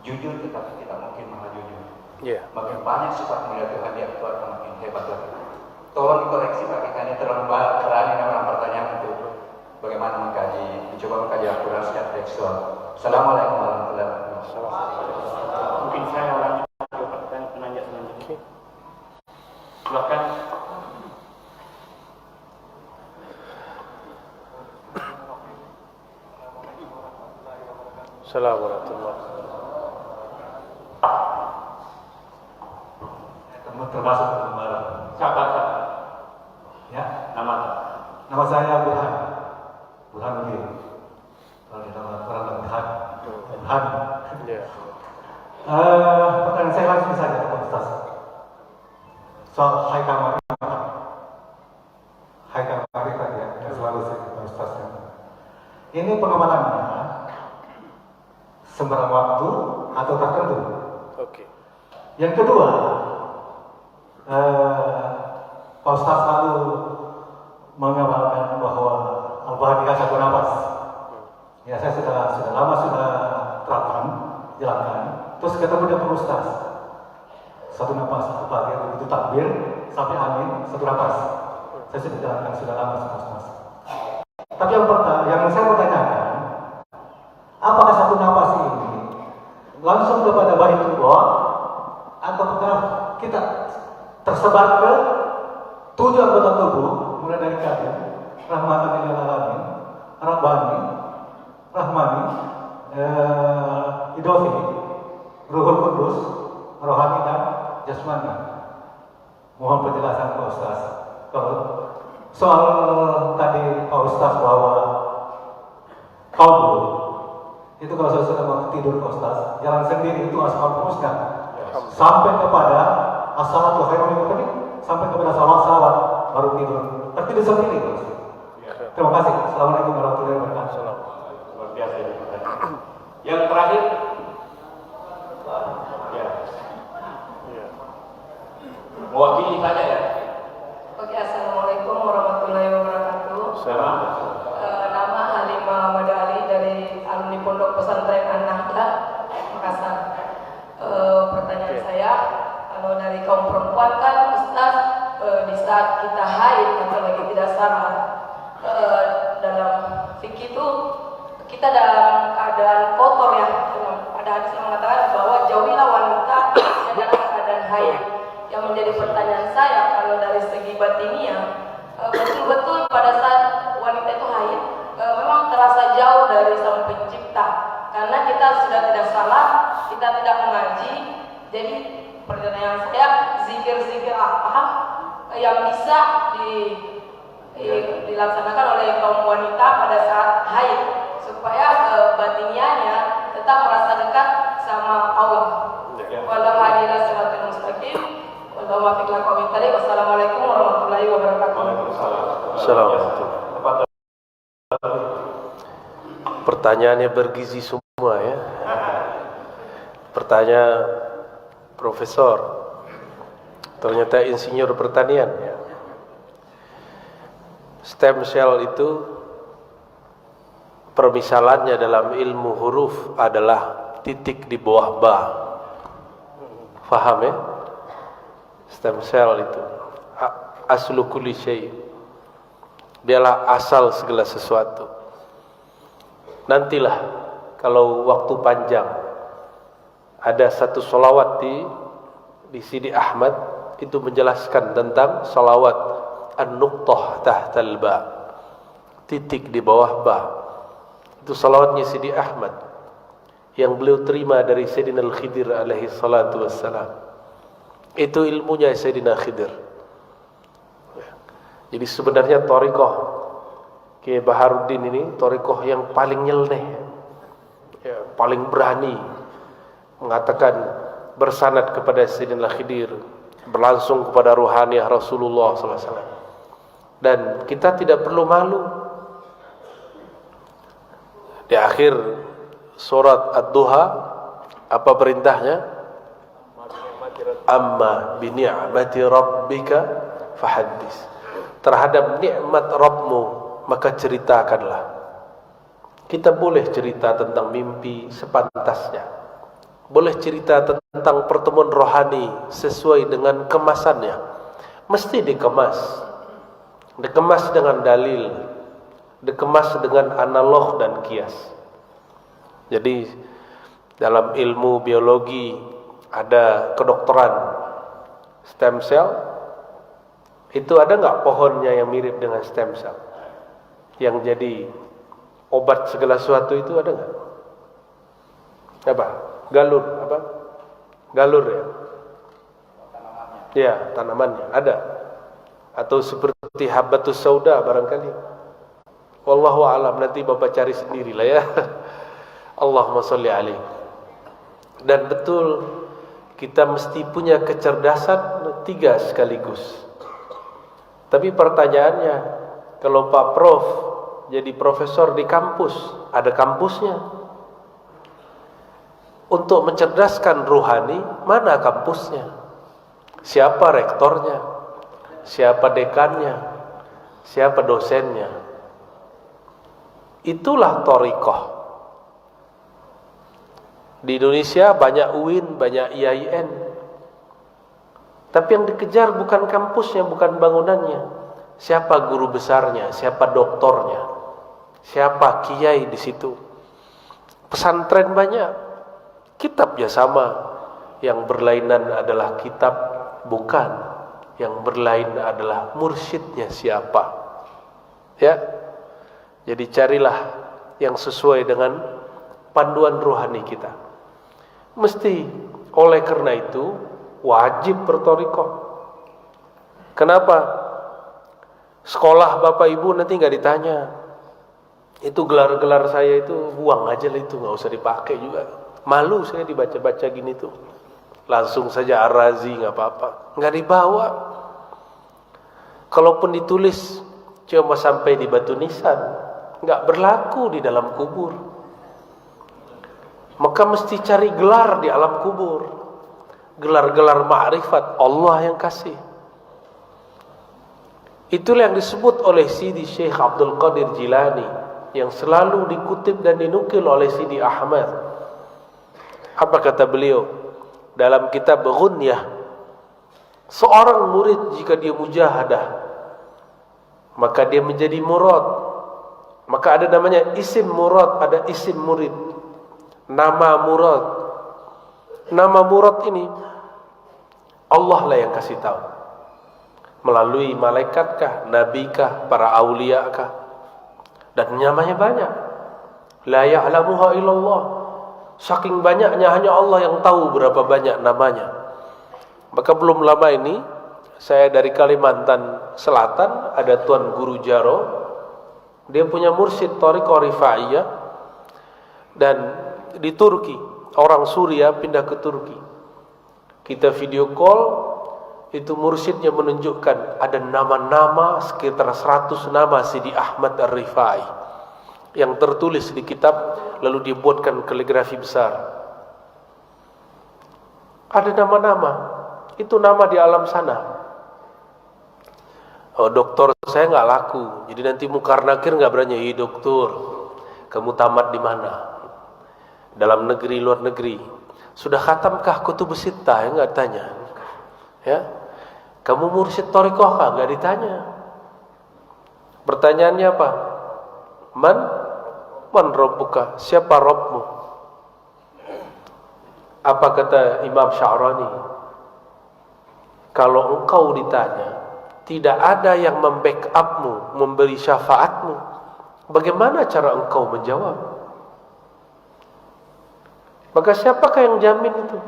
jujur, tetapi tidak mungkin maha jujur. Ya. Makin banyak sifat mulia Tuhan di Tuhan makin hebat lagi. Tolong dikoreksi Pak, kita ini terlalu berani orang pertanyaan untuk bagaimana mencoba mengkaji Al-Quran secara tekstual. Assalamualaikum warahmatullahi wabarakatuh. Mungkin saya lanjut ke penanya selanjutnya. Silakan. Assalamualaikum. Termasuk pengembara. Siapa? Ya, Nama saya Burhan. Burhan ini. Kalau kita orang Burhan. Burhan. Ya. Pertanyaan saya langsung saja ke Pak Ustaz. Soal Haikal Marifat ya, yang selalu saya ke Pak Ustaz. Ini pengamalannya sembarang waktu atau tertentu. Oke. Yang kedua, Pak Ustaz selalu mengamalkan bahwa Al-Bahadiyah satu nafas. Ya, saya sudah lama terapkan, jalankan. Terus ketemu dengan Pak Ustaz. Satu nafas Al-Bahadiyah itu takbir sampai amin satu nafas. Saya sudah jalankan sudah lama Mas. Tapi yang saya mau tanyakan, apakah satu nafas ini langsung kepada Baitullah ataukah kita tersebar ke 7 anggota tubuh, mulai dari kaki, rahmatan lil alamin, rabbani, rahmani, idofi, ruhul kudus, rohani dan jasmani. Mohon penjelasan Pak Ustaz. Kalau soal tadi Pak Ustaz bahwa qaul itu kalau saya sudah mau tidur Pak Ustaz, jalan sendiri itu asal husna sampai kepada as-salatu khairun min an-nawm, sampai kepada salawat baru tidur. Tertidur sendiri Pak Ustaz. Terima kasih. Assalamualaikum warahmatullahi wabarakatuh. luar biasa ini. Yang terakhir, ya, mewakili saja ya. Oke, assalamualaikum warahmatullahi wabarakatuh. Nama Halimah Madali dari alumni Pondok Pesantren An-Nahda, Makassar. Pertanyaan saya, kalau dari kaum perempuan kan Ustaz, di saat kita haid atau lagi tidak sarah, dalam fikih itu kita dalam keadaan kotor ya. Ada hadis yang mengatakan bahwa jauhilah wanita yang dalam keadaan haid. Yang menjadi pertanyaan saya, kalau dari segi batiniah, betul-betul pada saat wanita itu haid, memang terasa jauh dari Sang Pencipta, karena kita sudah tidak salah, kita tidak mengaji. Jadi pertanyaan saya, zikir-zikir apa yang bisa dilaksanakan oleh kaum wanita pada saat haid supaya batiniahnya tetap merasa dekat sama Allah. Wassalamualaikum warahmatullahi wabarakatuh. Assalamualaikum. Pertanyaannya bergizi semua ya. Pertanyaan profesor, ternyata insinyur pertanian ya. Stem cell itu permisalannya dalam ilmu huruf adalah titik di bawah ba. Faham ya? Stem cell itu aslu kulli syai'. Dialah asal segala sesuatu. Nantilah kalau waktu panjang ada satu salawat di Sidi Ahmad itu menjelaskan tentang salawat an-nuqtah tahtal ba, titik di bawah ba. Itu salawatnya Sidi Ahmad yang beliau terima dari Sayyidina Al-Khidir alaihi salatu wassalam. Itu ilmunya Sayyidina Khidir. Jadi sebenarnya thariqah Kiai Baharuddin ini thariqah yang paling nyeleneh ya, paling berani mengatakan bersanad kepada Sayyidina Khidir, berlangsung kepada ruhaniyah Rasulullah SAW. Dan kita tidak perlu malu. Di akhir surat Ad-Duha apa perintahnya? Amma bi ni'mati rabbika fahaddis. terhadap nikmat Rabbmu, maka ceritakanlah. Kita boleh cerita tentang mimpi sepantasnya, boleh cerita tentang pertemuan rohani sesuai dengan kemasannya. Mesti dikemas dengan dalil, dikemas dengan analog dan kias. Jadi dalam ilmu biologi ada kedokteran stem cell. Itu ada nggak pohonnya yang mirip dengan stem cell yang jadi obat segala sesuatu? Itu ada nggak? Apa? Galur ya? Ya, tanamannya ada. Atau seperti habbatus sauda barangkali. Wallahu a'lam, nanti Bapak cari sendirilah ya. Allahumma sholli alaihi. Dan betul, kita mesti punya kecerdasan 3 sekaligus. Tapi pertanyaannya, kalau Pak Prof jadi profesor di kampus, ada kampusnya. Untuk mencerdaskan ruhani, mana kampusnya? Siapa rektornya? Siapa dekannya? Siapa dosennya? Itulah thariqah. Di Indonesia banyak UIN, banyak IAIN. Tapi yang dikejar bukan kampusnya, bukan bangunannya. Siapa guru besarnya, siapa doktornya, siapa kiai di situ. Pesantren banyak, kitabnya sama. Yang berlainan adalah kitab, bukan. Yang berlain adalah mursyidnya siapa. Ya. Jadi carilah yang sesuai dengan panduan rohani kita. Mesti oleh karena itu wajib berthariqah. Kenapa? Sekolah Bapak Ibu nanti nggak ditanya. Itu gelar-gelar saya itu buang aja lah, itu nggak usah dipakai juga. Malu saya dibaca-baca gini tuh. Langsung saja Ar-Razi nggak apa-apa, nggak dibawa. Kalaupun ditulis cuma sampai di batu nisan, nggak berlaku di dalam kubur. Maka mesti cari gelar di alam kubur. Gelar-gelar ma'rifat Allah yang kasih. Itulah yang disebut oleh Sidi Syekh Abdul Qadir Jilani, yang selalu dikutip dan dinukil oleh Sidi Ahmad. Apa kata beliau dalam kitab Ghunyah? Seorang murid jika dia mujahadah, maka dia menjadi murad. Maka ada namanya isim murad, ada isim murid. Nama murad. Nama murad ini Allah lah yang kasih tahu. Melalui malaikatkah, nabikah, para auliakah? Dan namanya banyak. La ya'lamuha illallah. Saking banyaknya hanya Allah yang tahu berapa banyak namanya. Maka belum lama ini saya dari Kalimantan Selatan, ada Tuan Guru Jaro. Dia punya mursyid thariqah rifaiyah. Dan di Turki, orang Suria pindah ke Turki. Kita video call, itu mursyidnya menunjukkan ada nama-nama, sekitar 100 nama Sidi Ahmad Ar-Rifai yang tertulis di kitab, lalu dibuatkan kaligrafi besar. Ada nama-nama, itu nama di alam sana. Oh, doktor saya nggak laku, jadi nanti Mukar Nakir nggak berani. Doktor, kamu tamat di mana? Dalam negeri, luar negeri. Sudah khatamkah Kutubus Sittah? Ya, nggak tanya. Ya, kamu mursyid thariqah kah? Nggak ditanya. Pertanyaannya apa? Man Rabbuka? Siapa Rabbmu? Apa kata Imam Sya'rani? Kalau engkau ditanya, tidak ada yang membackupmu, memberi syafaatmu, bagaimana cara engkau menjawab? Maka siapakah yang jamin itu?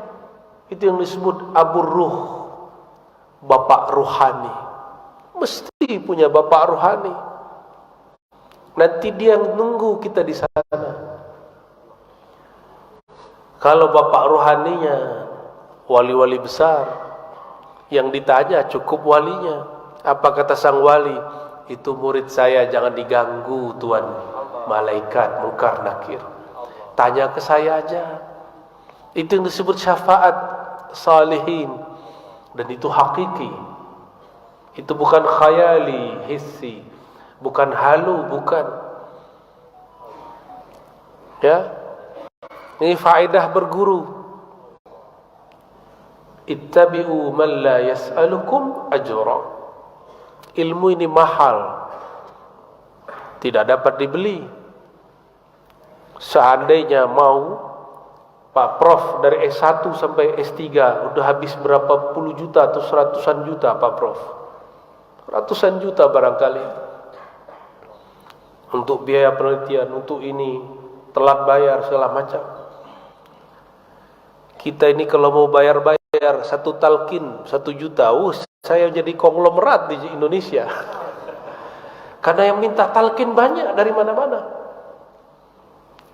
Itu yang disebut Abu Ruh, bapak ruhani. Mesti punya bapak ruhani. Nanti dia yang nunggu kita di sana. Kalau bapak ruhaninya wali-wali besar, yang ditanya cukup walinya. Apa kata sang wali? Itu murid saya, jangan diganggu Tuan malaikat Mungkar Nakir. Tanya ke saya aja. Itu yang disebut syafaat salihin. Dan itu hakiki. Itu bukan khayali, hissi, bukan halu, bukan. Ya, ini faedah berguru. Ittabi'u man la yas'alukum ajra. Ilmu ini mahal, tidak dapat dibeli. Seandainya mau Pak Prof dari S1 sampai S3 udah habis berapa puluh juta atau seratusan juta Pak Prof, ratusan juta barangkali untuk biaya penelitian, untuk ini, telat bayar segala macam. Kita ini kalau mau bayar satu talqin 1 juta, saya jadi konglomerat di Indonesia. Karena yang minta talqin banyak dari mana-mana.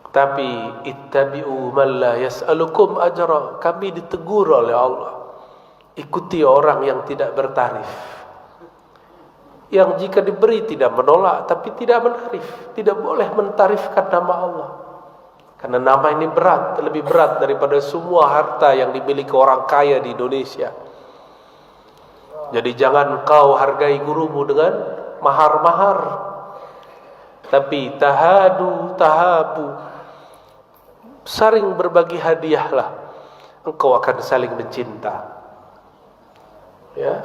Tapi ittabi'u man la yas'alukum ajra. Kami ditegur oleh Allah, ikuti orang yang tidak bertarif, yang jika diberi tidak menolak, tapi tidak menarif. Tidak boleh mentarifkan nama Allah, karena nama ini berat, lebih berat daripada semua harta yang dimiliki orang kaya di Indonesia. Jadi jangan kau hargai gurumu dengan mahar-mahar, tapi tahabu, saling berbagi hadiahlah, engkau akan saling mencinta. Ya,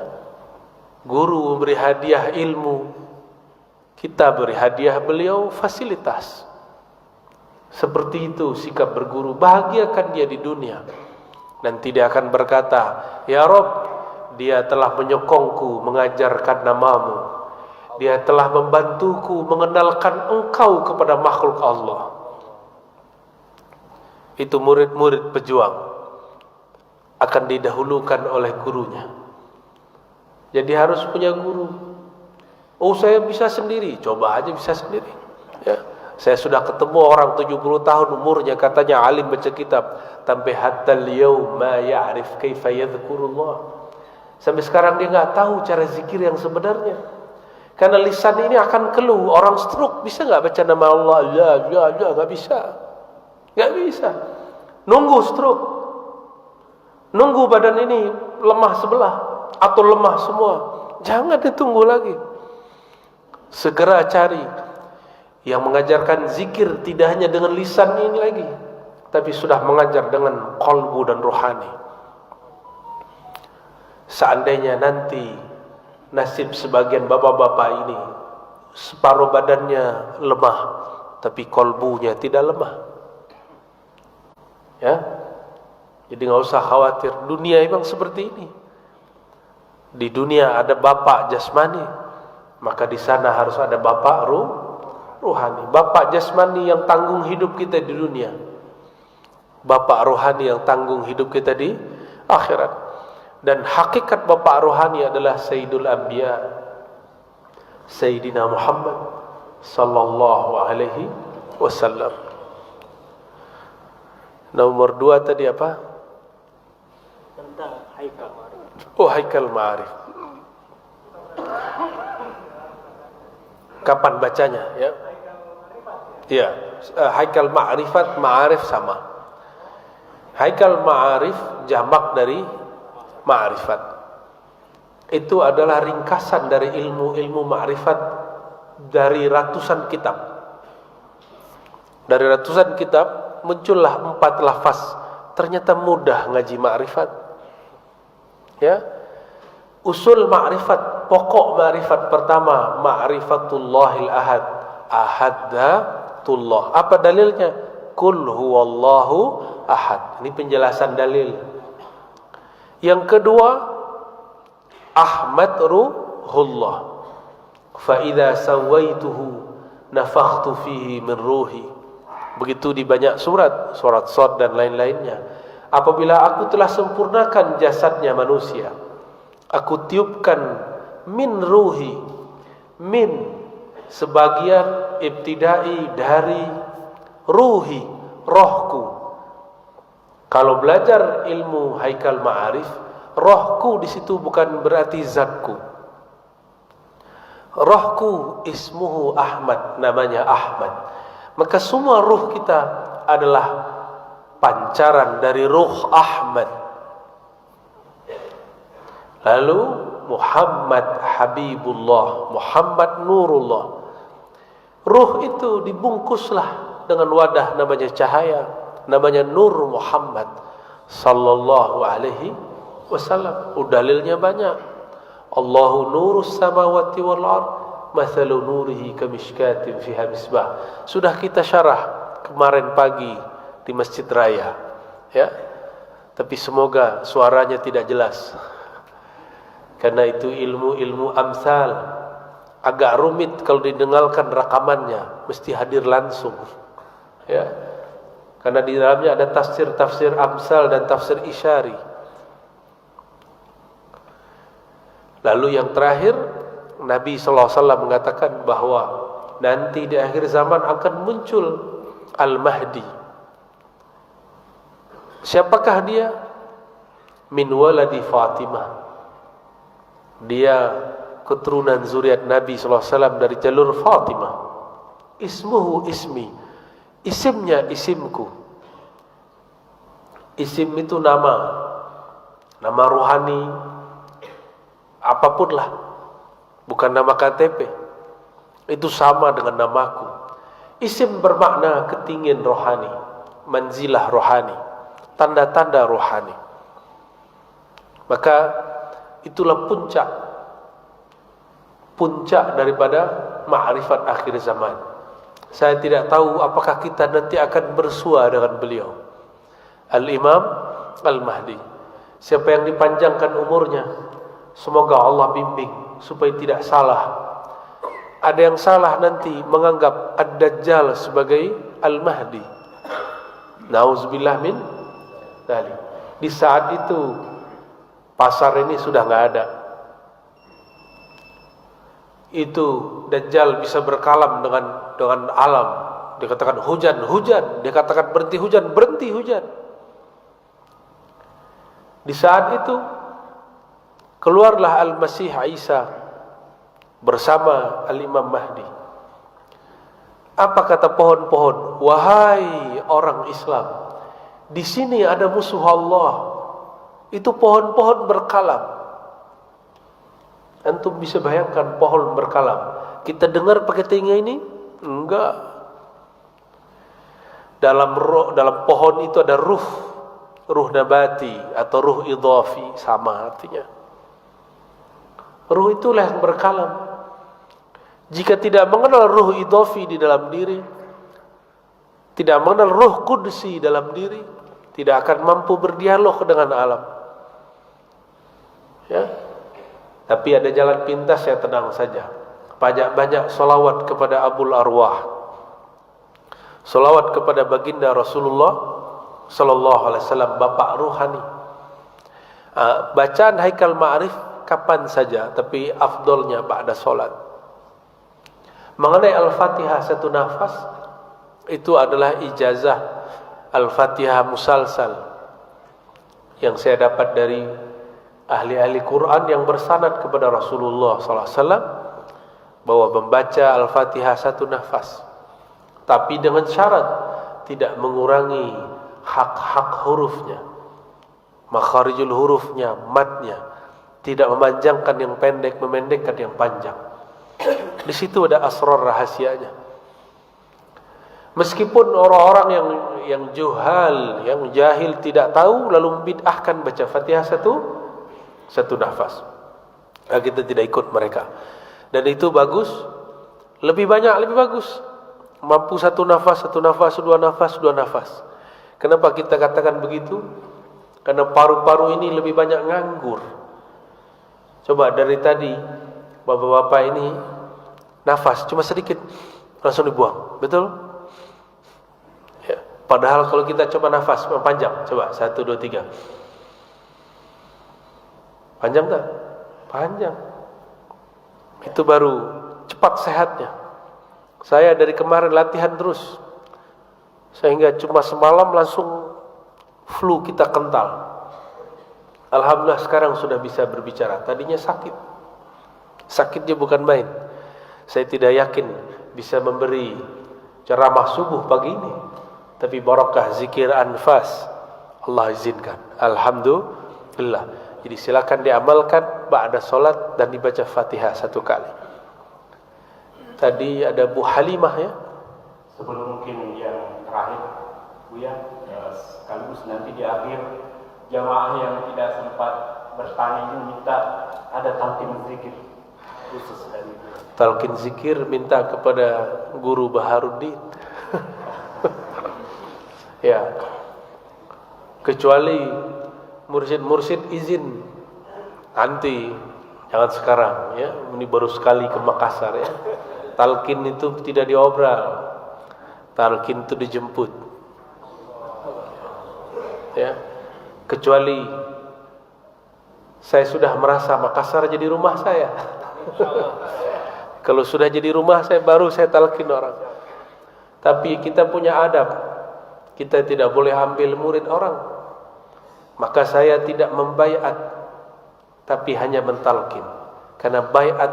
guru memberi hadiah ilmu, kita beri hadiah beliau fasilitas. Seperti itu sikap berguru. Bahagiakan dia di dunia, dan tidak akan berkata, ya Rob, dia telah menyokongku mengajarkan namamu, dia telah membantuku mengenalkan engkau kepada makhluk Allah. Itu murid-murid pejuang akan didahulukan oleh gurunya. Jadi harus punya guru. Oh, saya bisa sendiri, coba aja bisa sendiri. Ya, saya sudah ketemu orang 70 tahun umurnya, katanya alim baca kitab, sampai hatta al-yaum ma ya'rif kaifa yadhkurullah. Sampai sekarang dia nggak tahu cara zikir yang sebenarnya. Karena lisan ini akan keluh. Orang stroke bisa nggak baca nama Allah? Ya, nggak bisa. Nggak bisa. Nunggu stroke, nunggu badan ini lemah sebelah atau lemah semua. Jangan ditunggu lagi. Segera cari yang mengajarkan zikir, tidak hanya dengan lisan ini lagi, tapi sudah mengajar dengan qalbu dan rohani. Seandainya nanti nasib sebagian bapak-bapak ini, separuh badannya lemah, tapi qalbunya tidak lemah, ya, jadi nggak usah khawatir. Dunia memang seperti ini. Di dunia ada bapak jasmani, maka di sana harus ada bapak ruhani. Bapak jasmani yang tanggung hidup kita di dunia, bapak rohani yang tanggung hidup kita di akhirat. Dan hakikat bapak rohani adalah Sayyidul Anbiya, Sayyidina Muhammad sallallahu alaihi wasallam. Nomor 2 tadi apa? Tentang haikal ma'arif. Oh, haikal ma'arif. Kapan bacanya, ya? Iya, haikal ma'rifat, ma'arif sama. Haikal ma'arif jamak dari ma'rifat. Itu adalah ringkasan dari ilmu-ilmu ma'rifat dari ratusan kitab. Dari ratusan kitab muncullah 4 lafaz. Ternyata mudah ngaji ma'rifat. Ya. Usul ma'rifat, pokok ma'rifat pertama, ma'rifatullahil ahad. Ahadatullah. Apa dalilnya? Qul huwallahu ahad. Ini penjelasan dalil. Yang kedua, Ahmad ruhullah. Fa idza sawaituhu nafakhtu fihi min ruhi. Begitu di banyak surat Shad dan lain-lainnya. Apabila aku telah sempurnakan jasadnya manusia, aku tiupkan min ruhi, min sebagian ibtidai dari ruhi, rohku. Kalau belajar ilmu haikal ma'arif, rohku di situ bukan berarti zatku. Rohku ismuhu Ahmad, namanya Ahmad. Maka semua ruh kita adalah pancaran dari ruh Ahmad. Lalu Muhammad Habibullah, Muhammad Nurullah. Ruh itu dibungkuslah dengan wadah namanya cahaya, namanya Nur Muhammad sallallahu alaihi wasallam. Dalilnya banyak. Allahu nurus samawati wal ard, mathalu nurihi kamishkatin fiha misbah. Sudah kita syarah kemarin pagi di Masjid Raya, ya. Tapi semoga suaranya tidak jelas, karena itu ilmu amsal, agak rumit kalau didengarkan rakamannya, mesti hadir langsung, ya. Karena di dalamnya ada tafsir amsal dan tafsir isyari. Lalu yang terakhir, Nabi SAW mengatakan bahwa nanti di akhir zaman akan muncul Al-Mahdi. Siapakah dia? Min waladi Fatimah. Dia keturunan zuriat Nabi SAW dari jalur Fatimah. Ismuhu ismi, isimnya isimku. Isim itu nama rohani, apapun lah, bukan nama KTP. Itu sama dengan namaku. Isim bermakna ketinggian rohani, manzilah rohani, tanda-tanda rohani. Maka itulah puncak daripada ma'rifat akhir zaman. Saya tidak tahu apakah kita nanti akan bersua dengan beliau, Al-Imam Al-Mahdi. Siapa yang dipanjangkan umurnya, semoga Allah bimbing supaya tidak salah. Ada yang salah nanti menganggap Ad-Dajjal sebagai Al-Mahdi. Nauzubillah min dzalik. Di saat itu pasar ini sudah enggak ada. Itu Dajjal bisa berkalam dengan alam. Dikatakan hujan, dikatakan berhenti hujan. Di saat itu keluarlah Al-Masih Isa bersama Al-Imam Mahdi. Apa kata pohon-pohon? Wahai orang Islam, di sini ada musuh Allah. Itu pohon-pohon berkalam. Antum bisa bayangkan pohon berkalam. Kita dengar pakai telinga ini? Enggak. Dalam pohon itu ada ruh nabati atau ruh idhafi, sama artinya. Ruh itulah yang berkalam. Jika tidak mengenal ruh idhafi di dalam diri, tidak mengenal ruh qudsi dalam diri, tidak akan mampu berdialog dengan alam. Ya. Tapi ada jalan pintas, ya, tenang saja. Banyak salawat kepada Abul Arwah, salawat kepada baginda Rasulullah sallallahu alaihi wasallam, bapak ruhani. Bacaan Haikal Ma'arif kapan saja, tapi afdolnya ba'da salat. Mengenai Al-Fatihah satu nafas, itu adalah ijazah Al-Fatihah musalsal yang saya dapat dari ahli-ahli Quran yang bersanad kepada Rasulullah SAW, bahwa membaca Al-Fatihah satu nafas, tapi dengan syarat tidak mengurangi hak-hak hurufnya, makharijul hurufnya, matnya, tidak memanjangkan yang pendek, memendekkan yang panjang. Di situ ada asrar rahasianya. Meskipun orang-orang yang juhal, yang jahil tidak tahu, lalu membid'ahkan baca Fatihah satu nafas, kita tidak ikut mereka. Dan itu bagus, lebih banyak lebih bagus. Mampu satu nafas, dua nafas. Kenapa kita katakan begitu? Karena paru-paru ini lebih banyak nganggur. Coba dari tadi bapak-bapak ini nafas cuma sedikit, langsung dibuang, betul? Ya. Padahal kalau kita coba nafas panjang, coba 1, 2, 3, panjang tak? Panjang. Itu baru cepat sehatnya. Saya dari kemarin latihan terus, sehingga cuma semalam langsung flu kita kental. Alhamdulillah sekarang sudah bisa berbicara. Tadinya sakitnya bukan main. Saya tidak yakin bisa memberi ceramah subuh pagi ini, tapi barakah zikir anfas Allah izinkan. Alhamdulillah. Jadi silakan diamalkan ba'da salat dan dibaca Fatihah 1 kali. Tadi ada Bu Halimah ya. Sebelum mungkin yang terakhir, Bu ya, sekaligus nanti di akhir jamaah yang tidak sempat bertanya ini minta ada talqin zikir khusus dari Bu. Talqin zikir minta kepada Guru Baharuddin. Ya. Kecuali mursyid izin nanti, jangan sekarang ya. Ini baru sekali ke Makassar ya. Talqin itu tidak diobral. Talqin itu dijemput. Ya. Kecuali saya sudah merasa Makassar jadi rumah saya. Kalau sudah jadi rumah saya baru saya talqin orang. Tapi kita punya adab. Kita tidak boleh ambil murid orang. Maka saya tidak membaiat, tapi hanya mentalkin. Karena baiat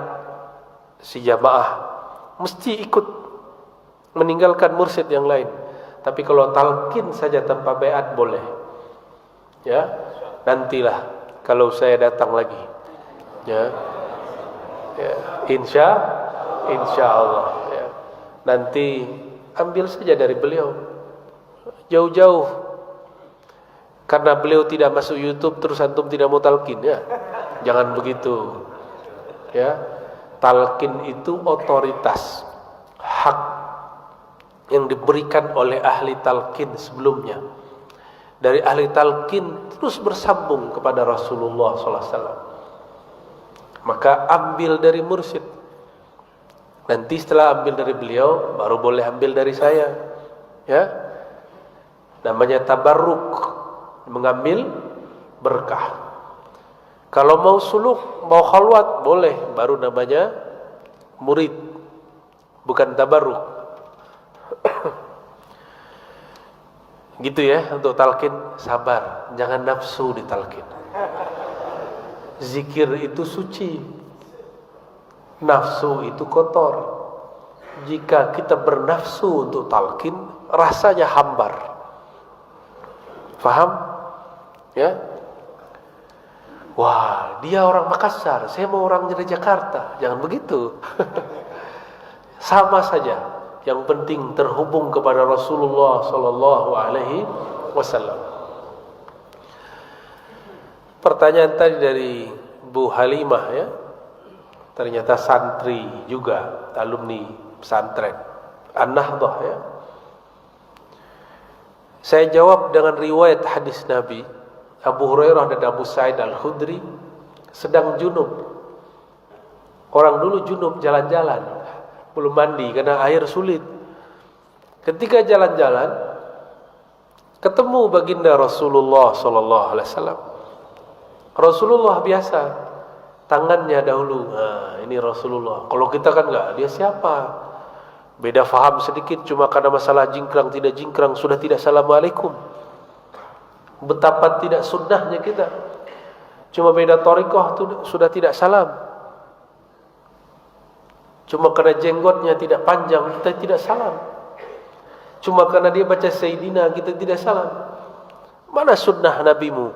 si jamaah mesti ikut meninggalkan mursyid yang lain. Tapi kalau talqin saja tanpa baiat boleh. Ya, nantilah kalau saya datang lagi. Ya, ya insya Allah. Ya. Nanti ambil saja dari beliau. Jauh-jauh. Karena beliau tidak masuk YouTube terus antum tidak mau talqin ya. Jangan begitu. Ya. Talqin itu otoritas, hak yang diberikan oleh ahli talqin sebelumnya. Dari ahli talqin terus bersambung kepada Rasulullah SAW. Maka ambil dari mursyid. Nanti setelah ambil dari beliau baru boleh ambil dari saya. Ya. Namanya tabarruk, mengambil berkah. Kalau mau suluk, mau khalwat boleh, baru namanya murid, bukan tabarruk. Gitu ya untuk talqin, sabar, jangan nafsu ditalqin. Zikir itu suci, nafsu itu kotor. Jika kita bernafsu untuk talqin, rasanya hambar. Faham? Ya. Wah, dia orang Makassar, saya mau orang dari Jakarta. Jangan begitu. Sama saja. Yang penting terhubung kepada Rasulullah sallallahu alaihi wasallam. Pertanyaan tadi dari Bu Halimah ya. Ternyata santri juga, alumni pesantren An-Nahdhah ya. Saya jawab dengan riwayat hadis Nabi. Abu Hurairah dan Abu Sa'id Al-Khudri sedang junub. Orang dulu junub jalan-jalan, belum mandi karena air sulit. Ketika jalan-jalan, ketemu baginda Rasulullah sallallahu alaihi wasallam. Rasulullah biasa tangannya dahulu. Nah, ini Rasulullah. Kalau kita kan enggak, dia siapa? Beda faham sedikit, cuma karena masalah jingkrang tidak jingkrang sudah tidak assalamualaikum. Betapa tidak sunnahnya kita. Cuma beda thariqah sudah tidak salam. Cuma karena jenggotnya tidak panjang kita tidak salam. Cuma karena dia baca Sayyidina kita tidak salam. Mana sunnah nabimu?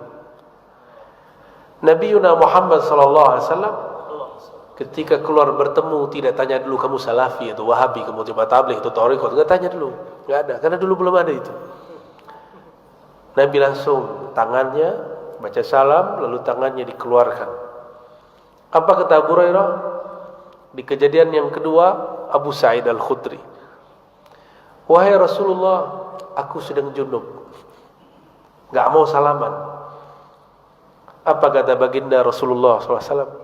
Nabiuna Muhammad sallallahu alaihi wasallam ketika keluar bertemu tidak tanya dulu kamu salafi atau wahabi, kamu coba tabligh atau thariqah, enggak tanya dulu. Enggak ada, karena dulu belum ada itu. Nabi langsung tangannya baca salam lalu tangannya dikeluarkan. Apa kata Abu Hurairah? Di kejadian yang kedua, Abu Sa'id Al-Khudri. Wahai Rasulullah, aku sedang junub. Enggak mau salaman. Apa kata baginda Rasulullah SAW?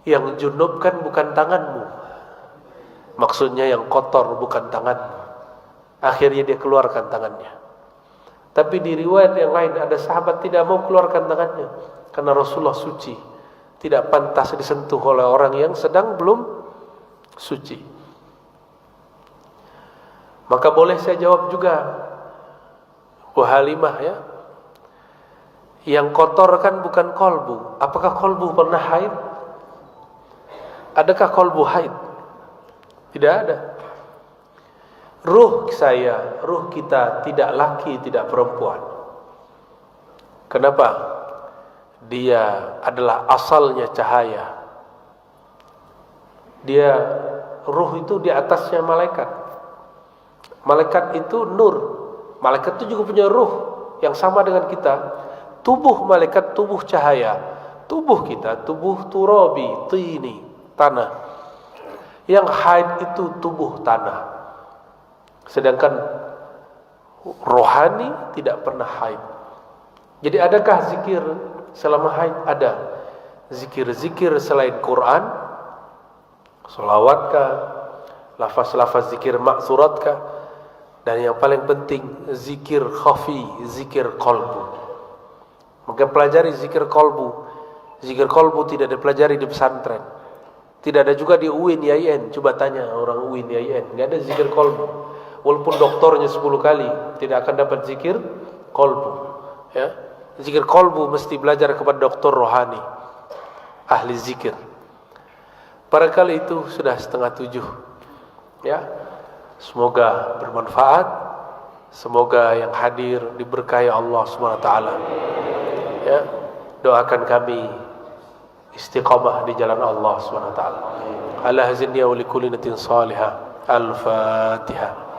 Yang junub kan bukan tanganmu. Maksudnya yang kotor bukan tanganmu. Akhirnya dia keluarkan tangannya. Tapi di riwayat yang lain ada sahabat tidak mau keluarkan tangannya karena Rasulullah suci, tidak pantas disentuh oleh orang yang sedang belum suci. Maka boleh saya jawab juga, Bu Halimah ya, yang kotor kan bukan kolbu. Apakah kolbu pernah haid? Adakah kolbu haid? Tidak ada. Ruh saya, ruh kita tidak laki, tidak perempuan. Kenapa? dia adalah asalnya cahaya. Dia, ruh itu di atasnya malaikat. Malaikat itu nur. Malaikat itu juga punya ruh yang sama dengan kita. Tubuh malaikat tubuh cahaya. Tubuh kita tubuh turabi, tini, tanah. Yang haid itu tubuh tanah. Sedangkan rohani tidak pernah haid. Jadi adakah zikir selama haid? Ada. Zikir-zikir selain Quran, sholawat kah, lafaz-lafaz zikir maksurat kah, dan yang paling penting zikir khafi, zikir qalbu. Maka pelajari zikir qalbu. Zikir qalbu tidak dipelajari di pesantren, tidak ada juga di UIN YIN. Coba tanya orang UIN YIN, nggak ada zikir qalbu. Walaupun doktornya 10 kali tidak akan dapat zikir qalbu, ya. Zikir qalbu mesti belajar kepada doktor rohani, ahli zikir. Pada kali itu sudah 6:30, ya. Semoga bermanfaat. Semoga yang hadir diberkahi Allah Subhanahu wa taala. Ya. Doakan kami istiqamah di jalan Allah Subhanahu wa taala. Allah hazinni wa likulli natin salihah. Al-Fatihah.